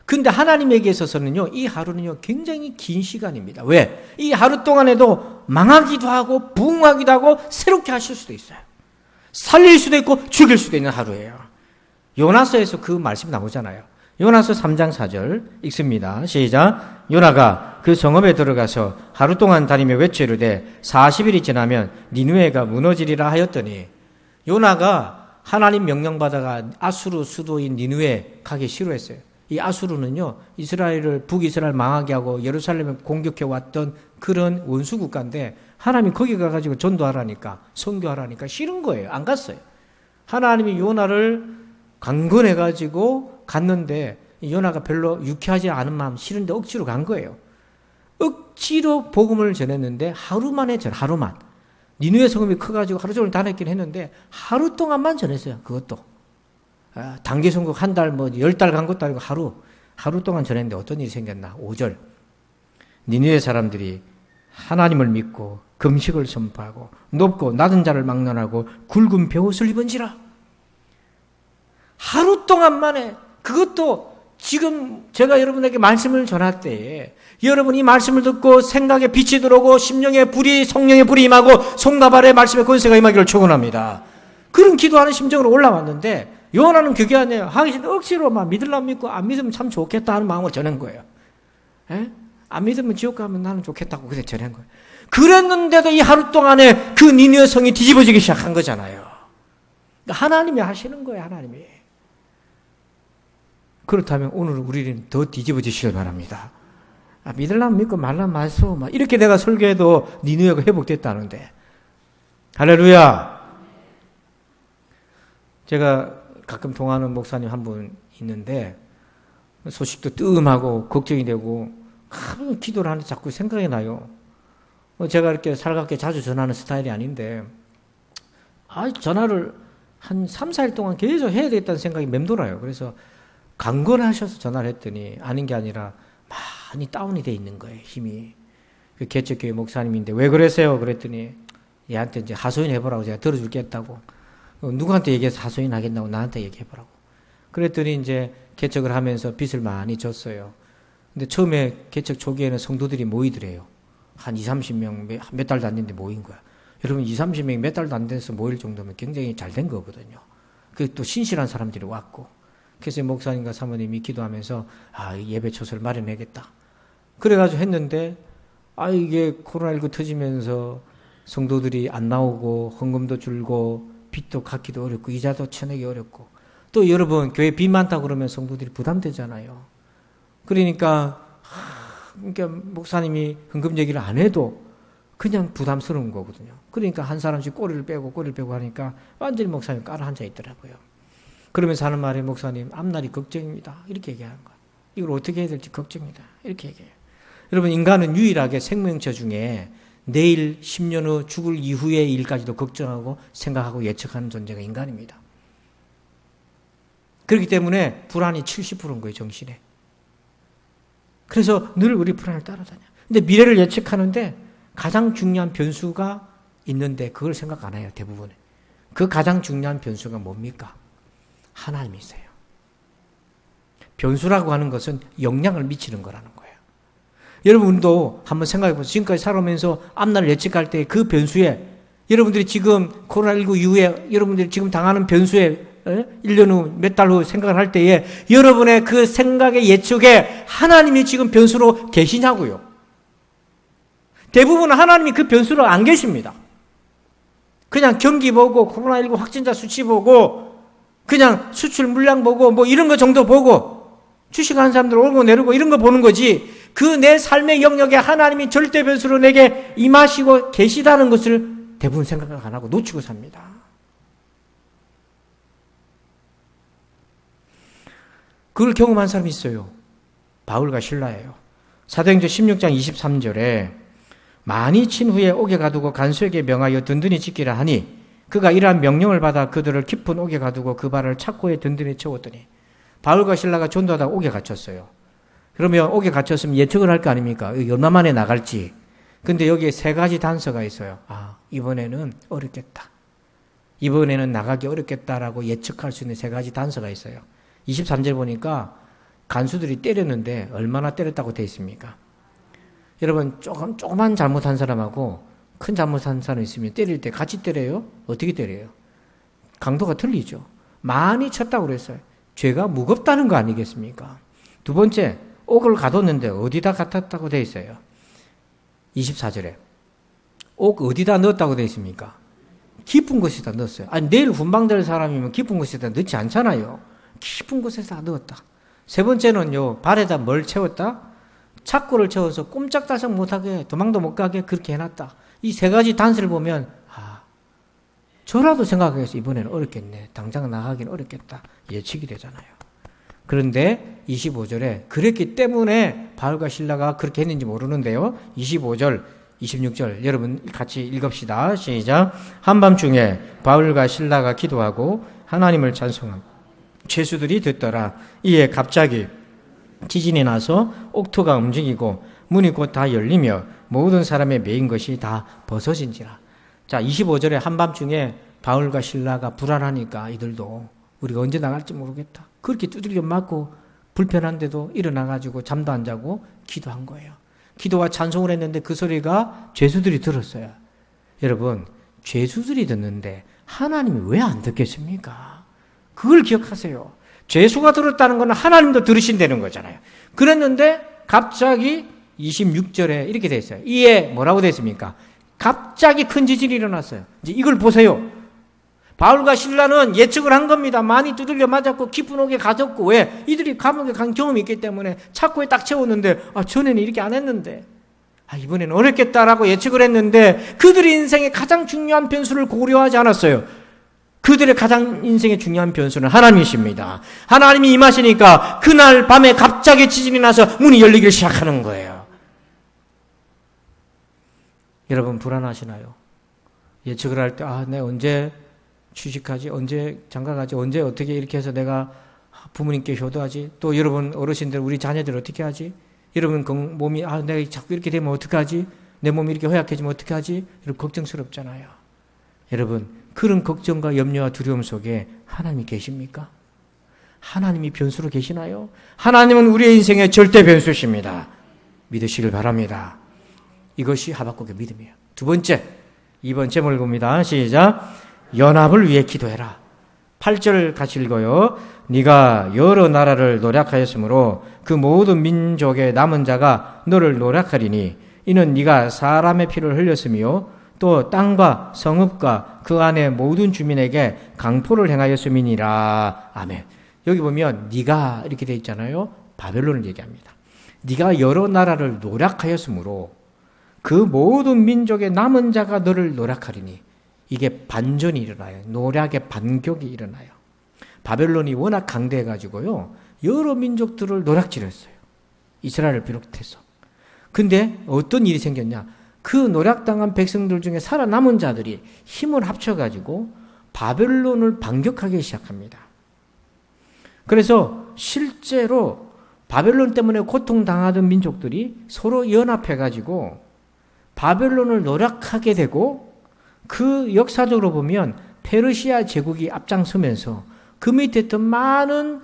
근데 하나님에게 있어서는요, 이 하루는요, 굉장히 긴 시간입니다. 왜? 이 하루 동안에도 망하기도 하고, 부흥하기도 하고, 새롭게 하실 수도 있어요. 살릴 수도 있고, 죽일 수도 있는 하루예요. 요나서에서 그 말씀이 나오잖아요. 요나서 3장 4절 읽습니다. 시작. 요나가 그 성읍에 들어가서 하루 동안 다니며 외치르되 40일이 지나면 니느웨가 무너지리라 하였더니 요나가 하나님 명령받아가 아수르 수도인 니느웨 가기 싫어했어요. 이 아수르는요 이스라엘을 북이스라엘 망하게 하고 예루살렘을 공격해 왔던 그런 원수 국가인데 하나님이 거기 가가지고 전도하라니까 선교하라니까 싫은 거예요. 안 갔어요. 하나님이 요나를 강권해가지고 갔는데 요나가 별로 유쾌하지 않은 마음 싫은데 억지로 간 거예요. 억지로 복음을 전했는데 하루만 니느웨 성읍이 커가지고 하루 종일 다녔긴 했는데 하루 동안만 전했어요. 그것도 단기 선국 한 달 10달 간 것도 아니고 하루 동안 전했는데 어떤 일이 생겼나? 5절 니느웨 사람들이 하나님을 믿고 금식을 선포하고 높고 낮은 자를 막론하고 굵은 베옷을 입은지라. 하루 동안 만에 그것도 지금 제가 여러분에게 말씀을 전할 때에 여러분이 말씀을 듣고 생각에 빛이 들어오고 심령에 불이 성령의 불이 임하고 손과 발에 말씀의 권세가 임하기를 축원합니다. 그런 기도하는 심정으로 올라왔는데 요나는 그게 아니에요. 하기 억지로 막 믿으려면 믿고 안 믿으면 참 좋겠다 하는 마음을 전한 거예요. 에? 안 믿으면 지옥 가면 나는 좋겠다고 그래 전한 거예요. 그랬는데도 이 하루 동안에 그 니느웨 성이 뒤집어지기 시작한 거잖아요. 하나님이 하시는 거예요. 하나님이. 그렇다면 오늘 우리는 더 뒤집어지시길 바랍니다. 믿으려면 믿고 말라면 말소. 이렇게 내가 설교해도 니느웨가 회복됐다는데. 할렐루야. 제가 가끔 통화하는 목사님 한 분 있는데 소식도 뜸하고 걱정이 되고 기도를 하는데 자꾸 생각이 나요. 제가 이렇게 살갑게 자주 전하는 스타일이 아닌데 전화를 한 3, 4일 동안 계속 해야 되겠다는 생각이 맴돌아요. 그래서 강권하셔서 전화를 했더니 아닌 게 아니라 많이 다운이 돼 있는 거예요. 힘이. 그 개척교회 목사님인데 왜 그러세요? 그랬더니 얘한테 이제 하소연 해보라고 제가 들어줄겠다고. 누구한테 얘기해서 하소연 하겠다고 나한테 얘기해보라고. 그랬더니 이제 개척을 하면서 빚을 많이 졌어요. 근데 처음에 개척 초기에는 성도들이 모이더래요. 한 20, 30명 몇 달도 안 됐는데 모인 거야. 여러분 20, 30명이 몇 달도 안 돼서 모일 정도면 굉장히 잘 된 거거든요. 그 또 신실한 사람들이 왔고. 그래서 목사님과 사모님이 기도하면서 예배 처소를 마련해야겠다. 그래가지고 했는데 이게 코로나19 터지면서 성도들이 안 나오고 헌금도 줄고 빚도 갚기도 어렵고 이자도 쳐내기 어렵고 또 여러분 교회 빚 많다고 그러면 성도들이 부담되잖아요. 그러니까 목사님이 헌금 얘기를 안 해도 그냥 부담스러운 거거든요. 그러니까 한 사람씩 꼬리를 빼고 하니까 완전히 목사님 깔아 앉아 있더라고요. 그러면서 하는 말이 목사님 앞날이 걱정입니다. 이렇게 얘기하는 거예요. 이걸 어떻게 해야 될지 걱정입니다. 이렇게 얘기해요. 여러분 인간은 유일하게 생명체 중에 내일 10년 후 죽을 이후의 일까지도 걱정하고 생각하고 예측하는 존재가 인간입니다. 그렇기 때문에 불안이 70%인 거예요. 정신에. 그래서 늘 우리 불안을 따라다녀요. 근데 미래를 예측하는데 가장 중요한 변수가 있는데 그걸 생각 안 해요. 대부분. 그 가장 중요한 변수가 뭡니까? 하나님이세요. 변수라고 하는 것은 영향을 미치는 거라는 거예요. 여러분도 한번 생각해 보세요. 지금까지 살아오면서 앞날을 예측할 때 그 변수에 여러분들이 지금 코로나19 이후에 여러분들이 지금 당하는 변수에 1년 후, 몇 달 후 생각을 할 때에 여러분의 그 생각의 예측에 하나님이 지금 변수로 계시냐고요. 대부분은 하나님이 그 변수로 안 계십니다. 그냥 경기 보고 코로나19 확진자 수치 보고 그냥 수출 물량 보고 뭐 이런 거 정도 보고 주식하는 사람들 오르고 내리고 이런 거 보는 거지 그 내 삶의 영역에 하나님이 절대 변수로 내게 임하시고 계시다는 것을 대부분 생각을 안 하고 놓치고 삽니다. 그걸 경험한 사람이 있어요. 바울과 실라예요. 사도행전 16장 23절에 많이 친 후에 옥에 가두고 간수에게 명하여 든든히 지키라 하니 그가 이러한 명령을 받아 그들을 깊은 옥에 가두고 그 발을 착고에 든든히 채웠더니 바울과 실라가 전도하다가 옥에 갇혔어요. 그러면 옥에 갇혔으면 예측을 할 거 아닙니까? 얼마 만에 나갈지. 근데 여기에 세 가지 단서가 있어요. 이번에는 어렵겠다. 이번에는 나가기 어렵겠다라고 예측할 수 있는 세 가지 단서가 있어요. 23절 보니까 간수들이 때렸는데 얼마나 때렸다고 되어 있습니까? 여러분 조그만 잘못한 사람하고 큰 잘못한 사람이 있으면 때릴 때 같이 때려요? 어떻게 때려요? 강도가 틀리죠. 많이 쳤다고 그랬어요. 죄가 무겁다는 거 아니겠습니까? 두 번째, 옥을 가뒀는데 어디다 갖다 되어 있어요? 24절에. 옥 어디다 넣었다고 되어 있습니까? 깊은 곳에다 넣었어요. 내일 훈방될 사람이면 깊은 곳에다 넣지 않잖아요. 깊은 곳에다 넣었다. 세 번째는요, 발에다 뭘 채웠다? 착고를 채워서 꼼짝달싹 못하게 도망도 못 가게 그렇게 해놨다. 이 세 가지 단서를 보면 저라도 생각해서 이번에는 어렵겠네. 당장 나가기는 어렵겠다. 예측이 되잖아요. 그런데 25절에 그랬기 때문에 바울과 실라가 그렇게 했는지 모르는데요. 25절, 26절 여러분 같이 읽읍시다. 시작. 한밤중에 바울과 실라가 기도하고 하나님을 찬송함. 죄수들이 듣더라. 이에 갑자기 지진이 나서 옥토가 움직이고 문이 곧 다 열리며 모든 사람의 매인 것이 다 벗어진지라. 자, 25절에 한밤중에 바울과 실라가 불안하니까 이들도 우리가 언제 나갈지 모르겠다. 그렇게 두들겨 맞고 불편한데도 일어나가지고 잠도 안 자고 기도한 거예요. 기도와 찬송을 했는데 그 소리가 죄수들이 들었어요. 여러분, 죄수들이 듣는데 하나님이 왜 안 듣겠습니까? 그걸 기억하세요. 죄수가 들었다는 건 하나님도 들으신다는 거잖아요. 그랬는데 갑자기 26절에 이렇게 돼 있어요. 이에 뭐라고 돼 있습니까? 갑자기 큰 지진이 일어났어요. 이제 이걸 보세요. 바울과 실라는 예측을 한 겁니다. 많이 두들겨 맞았고 깊은 옥에 가졌고 왜? 이들이 감옥에 간 경험이 있기 때문에 착고에 딱 채웠는데 전에는 이렇게 안 했는데 이번에는 어렵겠다라고 예측을 했는데 그들의 인생의 가장 중요한 변수를 고려하지 않았어요. 그들의 가장 인생의 중요한 변수는 하나님이십니다. 하나님이 임하시니까 그날 밤에 갑자기 지진이 나서 문이 열리기 시작하는 거예요. 여러분 불안하시나요? 예측을 할 때 내가 언제 취직하지? 언제 장가가지? 언제 어떻게 이렇게 해서 내가 부모님께 효도하지? 또 여러분 어르신들 우리 자녀들 어떻게 하지? 여러분 몸이 내가 자꾸 이렇게 되면 어떡하지? 내 몸이 이렇게 허약해지면 어떡하지? 이런 걱정스럽잖아요. 여러분 그런 걱정과 염려와 두려움 속에 하나님이 계십니까? 하나님이 변수로 계시나요? 하나님은 우리의 인생의 절대 변수십니다. 믿으시길 바랍니다. 이것이 하박국의 믿음이에요. 두 번째, 2번 제목을 봅니다. 시작. 연합을 위해 기도해라. 8절 같이 읽어요. 네가 여러 나라를 노략하였으므로 그 모든 민족의 남은 자가 너를 노략하리니 이는 네가 사람의 피를 흘렸으며 또 땅과 성읍과 그 안에 모든 주민에게 강포를 행하였음이니라. 아멘. 여기 보면 네가 이렇게 되어 있잖아요. 바벨론을 얘기합니다. 네가 여러 나라를 노략하였으므로 그 모든 민족의 남은 자가 너를 노략하리니 이게 반전이 일어나요. 노략의 반격이 일어나요. 바벨론이 워낙 강대해가지고요. 여러 민족들을 노략질했어요. 이스라엘을 비롯해서. 근데 어떤 일이 생겼냐. 그 노략당한 백성들 중에 살아남은 자들이 힘을 합쳐가지고 바벨론을 반격하기 시작합니다. 그래서 실제로 바벨론 때문에 고통당하던 민족들이 서로 연합해가지고 바벨론을 노략하게 되고 그 역사적으로 보면 페르시아 제국이 앞장서면서 그 밑에 있던 많은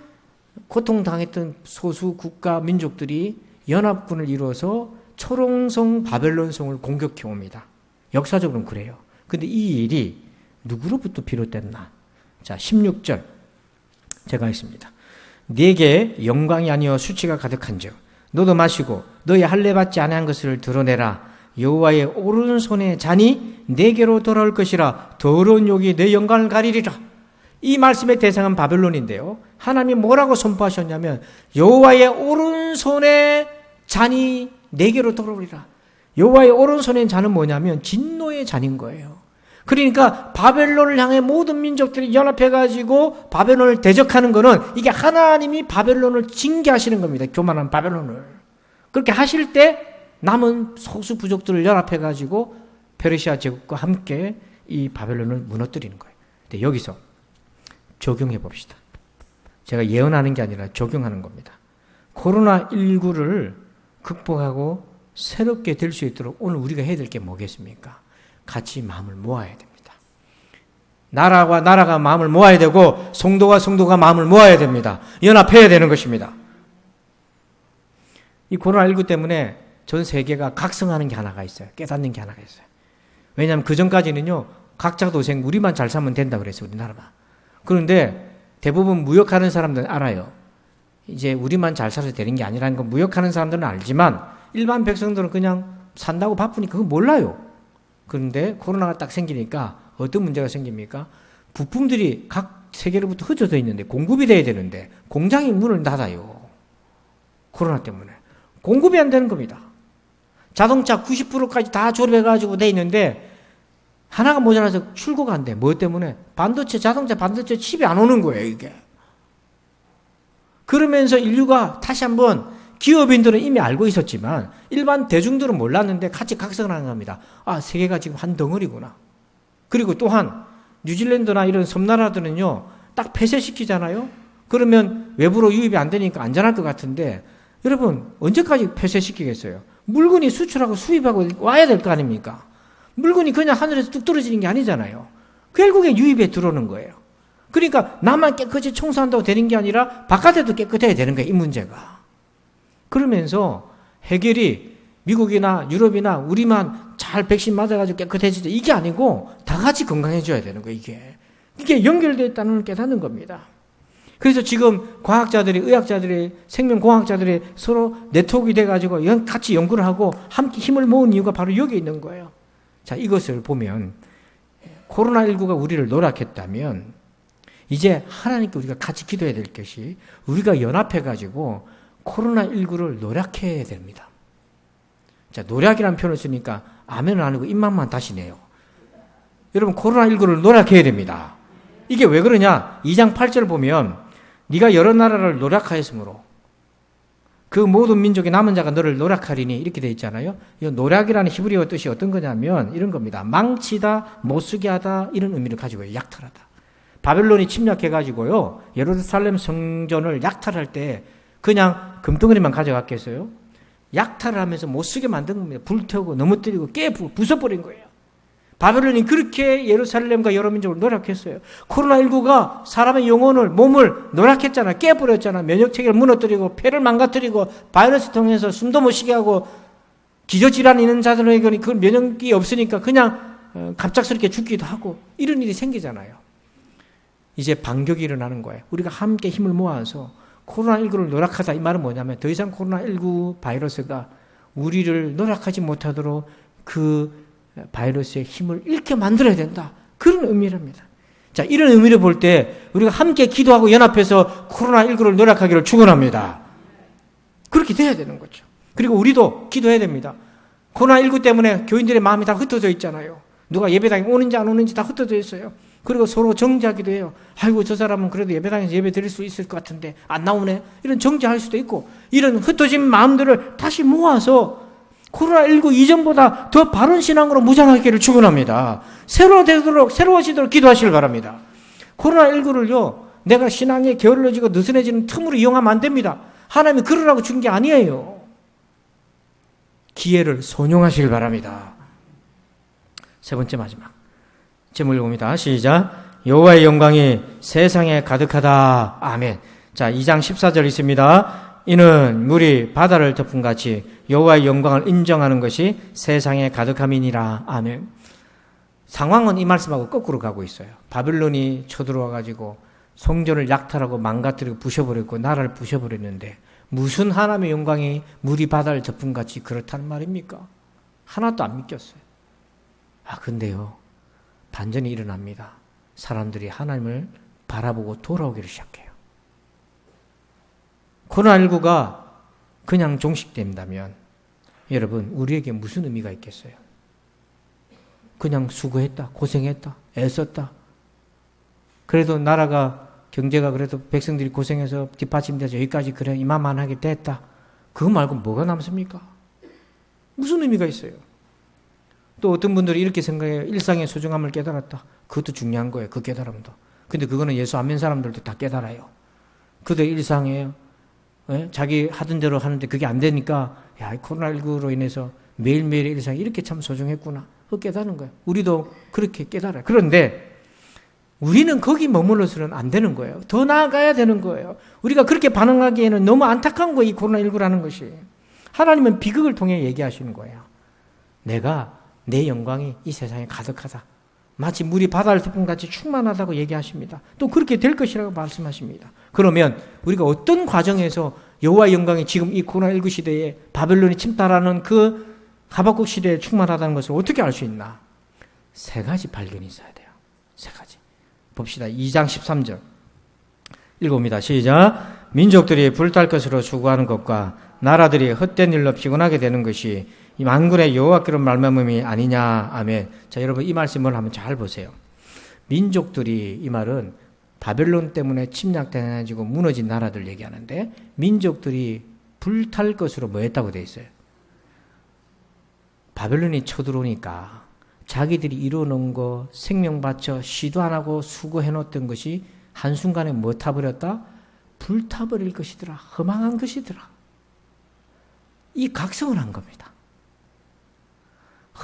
고통당했던 소수 국가 민족들이 연합군을 이루어서 초롱성 바벨론성을 공격해 옵니다. 역사적으로는 그래요. 근데 이 일이 누구로부터 비롯됐나? 자, 16절 제가 있습니다. 네게 영광이 아니여 수치가 가득한즉 너도 마시고 너의 할례 받지 아니한 것을 드러내라. 여호와의 오른손의 잔이 네게로 돌아올 것이라. 더러운 욕이 내 영광을 가리리라. 이 말씀의 대상은 바벨론인데요. 하나님이 뭐라고 선포하셨냐면 여호와의 오른손의 잔이 네게로 돌아오리라. 여호와의 오른손의 잔은 뭐냐면 진노의 잔인 거예요. 그러니까 바벨론을 향해 모든 민족들이 연합해가지고 바벨론을 대적하는 거는 이게 하나님이 바벨론을 징계하시는 겁니다. 교만한 바벨론을. 그렇게 하실 때 남은 소수 부족들을 연합해가지고 페르시아 제국과 함께 이 바벨론을 무너뜨리는 거예요. 근데 여기서 적용해 봅시다. 제가 예언하는 게 아니라 적용하는 겁니다. 코로나19를 극복하고 새롭게 될 수 있도록 오늘 우리가 해야 될 게 뭐겠습니까? 같이 마음을 모아야 됩니다. 나라와 나라가 마음을 모아야 되고 성도와 성도가 마음을 모아야 됩니다. 연합해야 되는 것입니다. 이 코로나19 때문에 전 세계가 각성하는 게 하나가 있어요. 깨닫는 게 하나가 있어요. 왜냐하면 그전까지는요. 각자 도생 우리만 잘 살면 된다 그랬어요. 우리나라만. 그런데 대부분 무역하는 사람들은 알아요. 이제 우리만 잘 살아서 되는 게 아니라는 건 무역하는 사람들은 알지만 일반 백성들은 그냥 산다고 바쁘니까 그거 몰라요. 그런데 코로나가 딱 생기니까 어떤 문제가 생깁니까? 부품들이 각 세계로부터 흩어져 있는데 공급이 돼야 되는데 공장이 문을 닫아요. 코로나 때문에. 공급이 안 되는 겁니다. 자동차 90%까지 다 조립해가지고 돼 있는데 하나가 모자라서 출고가 안 돼. 뭐 때문에? 자동차 반도체 칩이 안 오는 거예요, 이게. 그러면서 인류가 다시 한번 기업인들은 이미 알고 있었지만 일반 대중들은 몰랐는데 같이 각성을 하는 겁니다. 아, 세계가 지금 한 덩어리구나. 그리고 또한 뉴질랜드나 이런 섬나라들은요. 딱 폐쇄시키잖아요. 그러면 외부로 유입이 안 되니까 안전할 것 같은데 여러분 언제까지 폐쇄시키겠어요? 물건이 수출하고 수입하고 와야 될 거 아닙니까? 물건이 그냥 하늘에서 뚝 떨어지는 게 아니잖아요. 결국에 유입에 들어오는 거예요. 그러니까 나만 깨끗이 청소한다고 되는 게 아니라 바깥에도 깨끗해야 되는 거예요. 이 문제가. 그러면서 해결이 미국이나 유럽이나 우리만 잘 백신 맞아가지고 깨끗해지자 이게 아니고 다 같이 건강해져야 되는 거예요. 이게 연결되어 있다는 걸 깨닫는 겁니다. 그래서 지금 과학자들이 의학자들이 생명공학자들이 서로 네트워크가 돼가지고 같이 연구를 하고 함께 힘을 모은 이유가 바로 여기 있는 거예요. 자, 이것을 보면 코로나19가 우리를 노락했다면 이제 하나님께 우리가 같이 기도해야 될 것이 우리가 연합해가지고 코로나19를 노략해야 됩니다. 자, 노략이라는 표현을 쓰니까 아멘은 안 하고 입만만 다시 내요. 여러분 코로나19를 노략해야 됩니다. 이게 왜 그러냐? 2장 8절 보면 네가 여러 나라를 노략하였으므로 그 모든 민족의 남은 자가 너를 노략하리니 이렇게 되어 있잖아요. 이 노략이라는 히브리어 뜻이 어떤 거냐면 이런 겁니다. 망치다, 못쓰게 하다 이런 의미를 가지고 있어요. 약탈하다. 바벨론이 침략해가지고요. 예루살렘 성전을 약탈할 때 그냥 금덩어리만 가져갔겠어요? 약탈을 하면서 못쓰게 만든 겁니다. 불태우고 넘어뜨리고 부숴버린 거예요. 바벨론이 그렇게 예루살렘과 여러 민족을 노력했어요. 코로나19가 사람의 영혼을, 몸을 노력했잖아. 깨버렸잖아. 면역체계를 무너뜨리고 폐를 망가뜨리고 바이러스 통해서 숨도 못 쉬게 하고 기저질환 있는 자들에게는 그 면역이 없으니까 그냥 갑작스럽게 죽기도 하고 이런 일이 생기잖아요. 이제 반격이 일어나는 거예요. 우리가 함께 힘을 모아서 코로나19를 노력하다, 이 말은 뭐냐면 더 이상 코로나19 바이러스가 우리를 노력하지 못하도록 그 바이러스의 힘을 잃게 만들어야 된다. 그런 의미랍니다. 자, 이런 의미를 볼 때 우리가 함께 기도하고 연합해서 코로나19를 노력하기를 축원합니다. 그렇게 돼야 되는 거죠. 그리고 우리도 기도해야 됩니다. 코로나19 때문에 교인들의 마음이 다 흩어져 있잖아요. 누가 예배당에 오는지 안 오는지 다 흩어져 있어요. 그리고 서로 정죄하기도 해요. 아이고, 저 사람은 그래도 예배당에서 예배 드릴 수 있을 것 같은데 안 나오네. 이런 정죄할 수도 있고, 이런 흩어진 마음들을 다시 모아서 코로나19 이전보다 더 바른 신앙으로 무장하기를 축원합니다. 새로워지도록 기도하시길 바랍니다. 코로나19를요, 내가 신앙에 게을러지고 느슨해지는 틈으로 이용하면 안 됩니다. 하나님이 그러라고 준 게 아니에요. 기회를 선용하시길 바랍니다. 세 번째 마지막 제목 읽어봅니다. 시작. 여호와의 영광이 세상에 가득하다. 아멘. 자, 2장 14절 있습니다. 이는 물이 바다를 덮음같이 여호와의 영광을 인정하는 것이 세상에 가득함이니라. 아멘. 상황은 이 말씀하고 거꾸로 가고 있어요. 바벨론이 쳐들어와가지고 성전을 약탈하고 망가뜨리고 부셔버렸고 나라를 부셔버렸는데 무슨 하나님의 영광이 물이 바다를 덮음같이 그렇다는 말입니까? 하나도 안 믿겼어요. 근데요, 반전이 일어납니다. 사람들이 하나님을 바라보고 돌아오기를 시작해요. 코로나19가 그냥 종식된다면 여러분, 우리에게 무슨 의미가 있겠어요? 그냥 수고했다, 고생했다, 애썼다. 그래도 나라가, 경제가 그래도 백성들이 고생해서 뒷받침돼서 여기까지 그래 이만하게 됐다. 그거 말고 뭐가 남습니까? 무슨 의미가 있어요? 또 어떤 분들이 이렇게 생각해요. 일상의 소중함을 깨달았다. 그것도 중요한 거예요. 그 깨달음도. 근데 그거는 예수 안 믿는 사람들도 다 깨달아요. 그들 일상이에요. 자기 하던 대로 하는데 그게 안 되니까 야, 코로나19로 인해서 매일매일 일상이 이렇게 참 소중했구나. 그거 깨닫는 거예요. 우리도 그렇게 깨달아요. 그런데 우리는 거기 머물러서는 안 되는 거예요. 더 나아가야 되는 거예요. 우리가 그렇게 반응하기에는 너무 안타까운 거예요. 이 코로나19라는 것이. 하나님은 비극을 통해 얘기하시는 거예요. 내 영광이 이 세상에 가득하다. 마치 물이 바다를 덮음같이 충만하다고 얘기하십니다. 또 그렇게 될 것이라고 말씀하십니다. 그러면 우리가 어떤 과정에서 여호와의 영광이 지금 이 코로나19 시대에 바벨론이 침탈하는 그 하박국 시대에 충만하다는 것을 어떻게 알 수 있나? 세 가지 발견이 있어야 돼요. 세 가지. 봅시다. 2장 13절 읽어봅니다. 시작. 민족들이 불탈 것으로 추구하는 것과 나라들이 헛된 일로 피곤하게 되는 것이 이 만군의 여호와께로 말미암음이 아니냐. 아멘. 자, 여러분 이 말씀을 한번 잘 보세요. 민족들이, 이 말은 바벨론 때문에 침략당해가지고 무너진 나라들 얘기하는데, 민족들이 불탈 것으로 뭐 했다고 되어 있어요? 바벨론이 쳐들어오니까 자기들이 이뤄놓은 거, 생명 바쳐 시도 안 하고 수고해놓았던 것이 한순간에 뭐 타버렸다? 불타버릴 것이더라. 허망한 것이더라. 이 각성을 한 겁니다.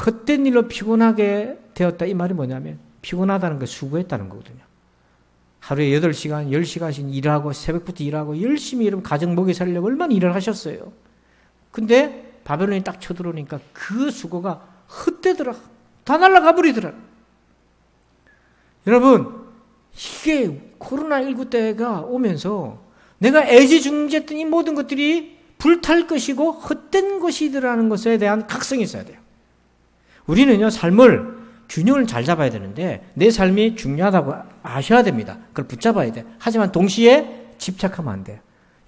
헛된 일로 피곤하게 되었다. 이 말이 뭐냐면 피곤하다는 게 수고했다는 거거든요. 하루에 8시간, 10시간씩 일하고 새벽부터 일하고 열심히 여러분 가정 먹여 살려고 얼마나 일을 하셨어요. 근데 바벨론이 딱 쳐들어오니까 그 수고가 헛되더라. 다 날아가 버리더라. 여러분, 이게 코로나19 때가 오면서 내가 애지중지했던 이 모든 것들이 불탈 것이고 헛된 것이더라는 것에 대한 각성이 있어야 돼요. 우리는요, 삶을 균형을 잘 잡아야 되는데 내 삶이 중요하다고 아셔야 됩니다. 그걸 붙잡아야 돼. 하지만 동시에 집착하면 안 돼요.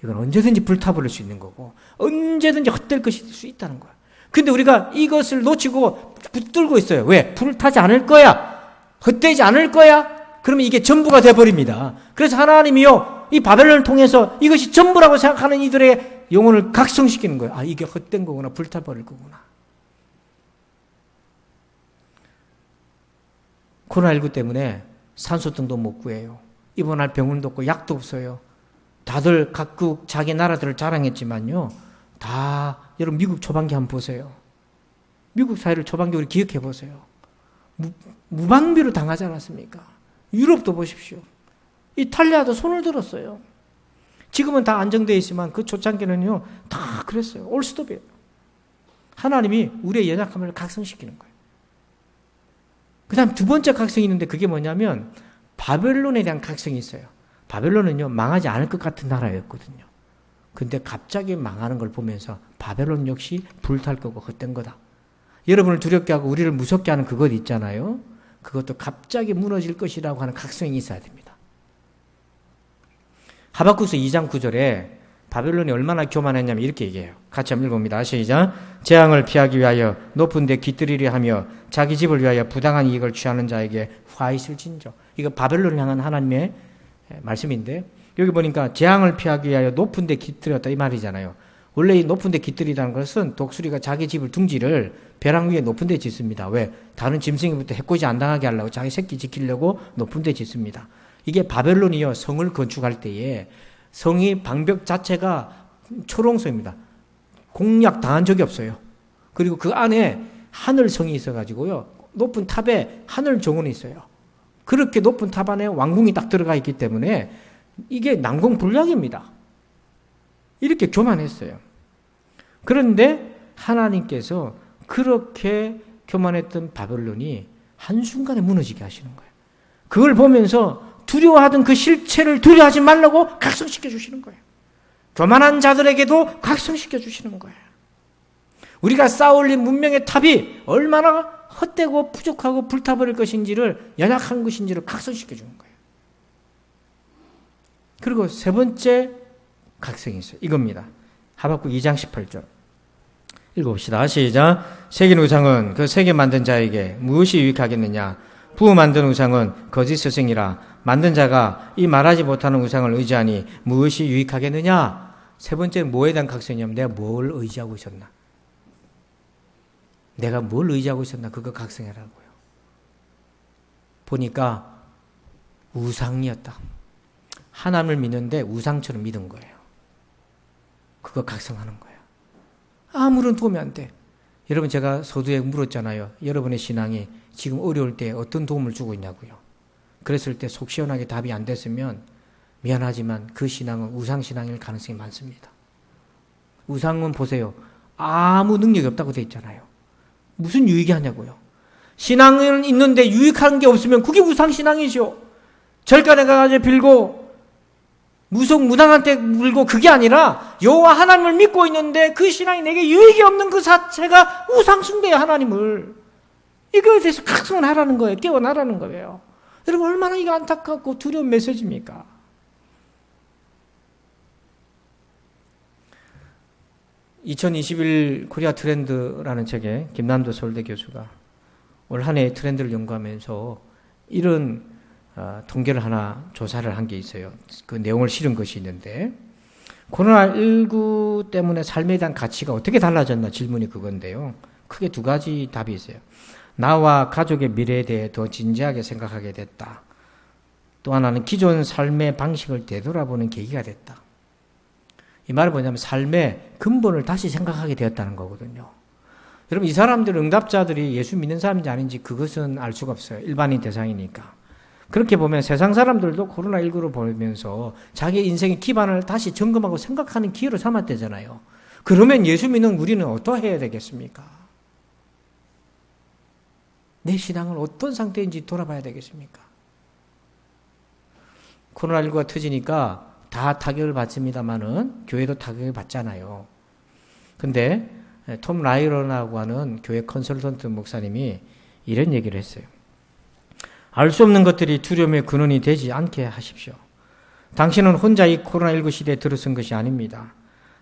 이건 언제든지 불타버릴 수 있는 거고 언제든지 헛될 것이 될 수 있다는 거야. 근데 우리가 이것을 놓치고 붙들고 있어요. 왜? 불타지 않을 거야. 헛되지 않을 거야. 그러면 이게 전부가 돼버립니다. 그래서 하나님이요, 이 바벨론을 통해서 이것이 전부라고 생각하는 이들의 영혼을 각성시키는 거예요. 아, 이게 헛된 거구나. 불타버릴 거구나. 코로나19 때문에 산소등도 못 구해요. 입원할 병원도 없고 약도 없어요. 다들 각국 자기 나라들을 자랑했지만요, 다 여러분 미국 초반기 한번 보세요. 미국 사회를 초반기 우리 기억해 보세요. 무방비로 당하지 않았습니까? 유럽도 보십시오. 이탈리아도 손을 들었어요. 지금은 다 안정되어 있지만 그 초창기는요, 다 그랬어요. 올스톱이에요. 하나님이 우리의 연약함을 각성시키는 거예요. 그 다음 두 번째 각성이 있는데 그게 뭐냐면 바벨론에 대한 각성이 있어요. 바벨론은요, 망하지 않을 것 같은 나라였거든요. 근데 갑자기 망하는 걸 보면서 바벨론 역시 불탈 거고 헛된 거다. 여러분을 두렵게 하고 우리를 무섭게 하는 그것 있잖아요. 그것도 갑자기 무너질 것이라고 하는 각성이 있어야 됩니다. 하박국서 2장 9절에 바벨론이 얼마나 교만했냐면 이렇게 얘기해요. 같이 한번 읽어봅니다. 시작. 재앙을 피하기 위하여 높은 데 깃들이려 하며 자기 집을 위하여 부당한 이익을 취하는 자에게 화 있을 진저. 이거 바벨론을 향한 하나님의 말씀인데 여기 보니까 재앙을 피하기 위하여 높은 데 깃들였다 이 말이잖아요. 원래 이 높은 데 깃들이라는 것은 독수리가 자기 집을 둥지를 벼랑 위에 높은 데 짓습니다. 왜? 다른 짐승이부터 해코지 안 당하게 하려고 자기 새끼 지키려고 높은 데 짓습니다. 이게 바벨론이요, 성을 건축할 때에 성이 방벽 자체가 초롱성입니다. 공략 당한 적이 없어요. 그리고 그 안에 하늘성이 있어가지고요, 높은 탑에 하늘 정원이 있어요. 그렇게 높은 탑 안에 왕궁이 딱 들어가 있기 때문에 이게 난공불락입니다. 이렇게 교만했어요. 그런데 하나님께서 그렇게 교만했던 바벨론이 한순간에 무너지게 하시는 거예요. 그걸 보면서 두려워하던 그 실체를 두려워하지 말라고 각성시켜 주시는 거예요. 교만한 자들에게도 각성시켜 주시는 거예요. 우리가 쌓아올린 문명의 탑이 얼마나 헛되고 부족하고 불타버릴 것인지를, 연약한 것인지를 각성시켜 주는 거예요. 그리고 세 번째 각성이 있어요. 이겁니다. 하박국 2장 18절. 읽어봅시다. 시작. 새긴 우상은 그 새겨 만든 자에게 무엇이 유익하겠느냐? 부어 만든 우상은 거짓 스승이라 만든 자가 이 말하지 못하는 우상을 의지하니 무엇이 유익하겠느냐? 세 번째는 뭐에 대한 각성이냐면 내가 뭘 의지하고 있었나? 내가 뭘 의지하고 있었나? 그거 각성해라고요. 보니까 우상이었다. 하나님을 믿는데 우상처럼 믿은 거예요. 그거 각성하는 거예요. 아무런 도움이 안 돼. 여러분, 제가 서두에 물었잖아요. 여러분의 신앙이 지금 어려울 때 어떤 도움을 주고 있냐고요. 그랬을 때 속 시원하게 답이 안 됐으면 미안하지만 그 신앙은 우상신앙일 가능성이 많습니다. 우상은 보세요. 아무 능력이 없다고 돼 있잖아요. 무슨 유익이 하냐고요. 신앙은 있는데 유익한 게 없으면 그게 우상신앙이죠. 절간에 가서 빌고 무당한 때 물고 그게 아니라 여호와 하나님을 믿고 있는데 그 신앙이 내게 유익이 없는 그 자체가 우상숭배예요. 하나님을. 이거에 대해서 각성을 하라는 거예요. 깨어나라는 거예요. 여러분, 얼마나 이거 안타깝고 두려운 메시지입니까? (2021) 코리아 트렌드라는 책에 김남도 서울대 교수가 올 한 해의 트렌드를 연구하면서 이런 통계를 하나 조사를 한 게 있어요. 그 내용을 실은 것이 있는데, 코로나19 때문에 삶에 대한 가치가 어떻게 달라졌나 질문이 그건데요. 크게 두 가지 답이 있어요. 나와 가족의 미래에 대해 더 진지하게 생각하게 됐다. 또 하나는 기존 삶의 방식을 되돌아보는 계기가 됐다. 이 말은 뭐냐면 삶의 근본을 다시 생각하게 되었다는 거거든요. 여러분, 이 사람들 응답자들이 예수 믿는 사람인지 아닌지 그것은 알 수가 없어요. 일반인 대상이니까. 그렇게 보면 세상 사람들도 코로나19를 보면서 자기 인생의 기반을 다시 점검하고 생각하는 기회로 삼았대잖아요. 그러면 예수 믿는 우리는 어떠해야 되겠습니까? 내 신앙은 어떤 상태인지 돌아봐야 되겠습니까? 코로나19가 터지니까 다 타격을 받습니다만은 교회도 타격을 받잖아요. 근데 톰 라이런이라고 하는 교회 컨설턴트 목사님이 이런 얘기를 했어요. 알 수 없는 것들이 두려움의 근원이 되지 않게 하십시오. 당신은 혼자 이 코로나19 시대에 들어선 것이 아닙니다.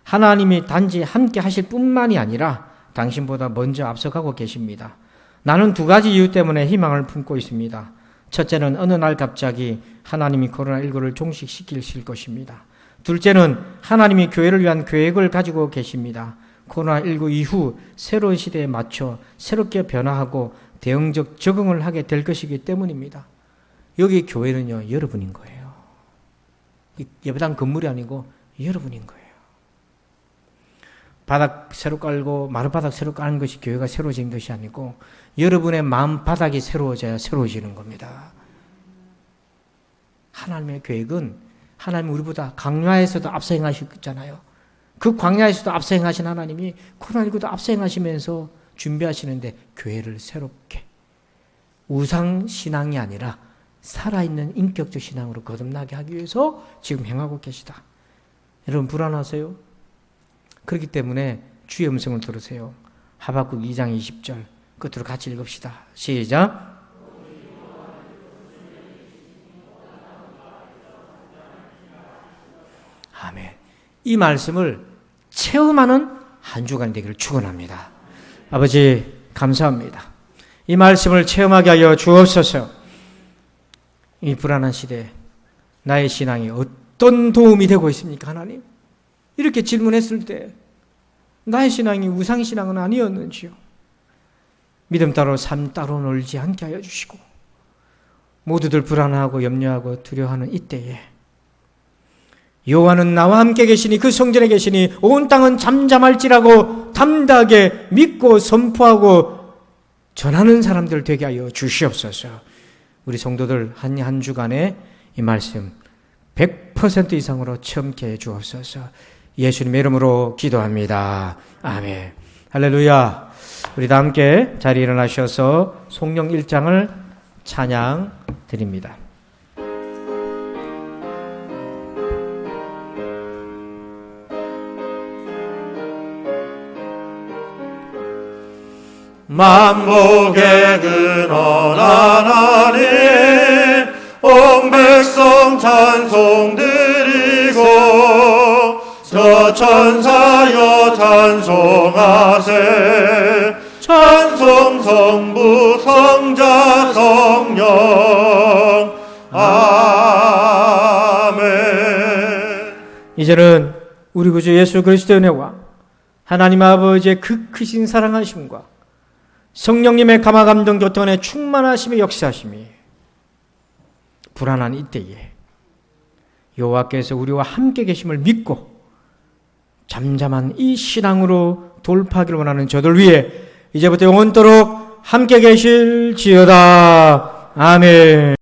하나님이 단지 함께 하실 뿐만이 아니라 당신보다 먼저 앞서가고 계십니다. 나는 두 가지 이유 때문에 희망을 품고 있습니다. 첫째는 어느 날 갑자기 하나님이 코로나19를 종식시키실 것입니다. 둘째는 하나님이 교회를 위한 계획을 가지고 계십니다. 코로나19 이후 새로운 시대에 맞춰 새롭게 변화하고 대응적 적응을 하게 될 것이기 때문입니다. 여기 교회는요, 여러분인 거예요. 예배당 건물이 아니고 여러분인 거예요. 바닥 새로 깔고 마룻바닥 새로 까는 것이 교회가 새로워진 것이 아니고 여러분의 마음 바닥이 새로워져야 새로워지는 겁니다. 하나님의 계획은 하나님 우리보다 광야에서도 앞서 행하셨잖아요. 그 광야에서도 앞서 행하신 하나님이 코로나19도 앞서 행하시면서 준비하시는데 교회를 새롭게 우상신앙이 아니라 살아있는 인격적 신앙으로 거듭나게 하기 위해서 지금 행하고 계시다. 여러분 불안하세요? 그렇기 때문에 주의 음성을 들으세요. 하박국 2장 20절 끝으로 같이 읽읍시다. 시작. 아멘. 이 말씀을 체험하는 한 주간 되기를 축원합니다. 아버지 감사합니다. 이 말씀을 체험하게 하여 주옵소서. 이 불안한 시대에 나의 신앙이 어떤 도움이 되고 있습니까, 하나님? 이렇게 질문했을 때 나의 신앙이 우상신앙은 아니었는지요? 믿음 따로 삶 따로 놀지 않게 하여 주시고 모두들 불안하고 염려하고 두려워하는 이때에 여호와는 나와 함께 계시니 그 성전에 계시니 온 땅은 잠잠할지라고 담대하게 믿고 선포하고 전하는 사람들 되게 하여 주시옵소서. 우리 성도들 한 주간에 이 말씀 100% 이상으로 체험케 해 주옵소서. 예수님의 이름으로 기도합니다. 아멘. 할렐루야. 우리 다 함께 자리에 일어나셔서 성령 1장을 찬양 드립니다. 만복의 근원한 하나님 온 백성 찬송 드리고 저 천사여 찬송하세 찬송 성부 성자 성령 아멘. 이제는 우리 구주 예수 그리스도의 은혜와 하나님 아버지의 그 크신 사랑하심과 성령님의 감화 감동 교통의 충만하심의 역사하심이 불안한 이때에 여호와께서 우리와 함께 계심을 믿고 잠잠한 이 신앙으로 돌파하기를 원하는 저들 위해 이제부터 영원토록 함께 계실지어다. 아멘.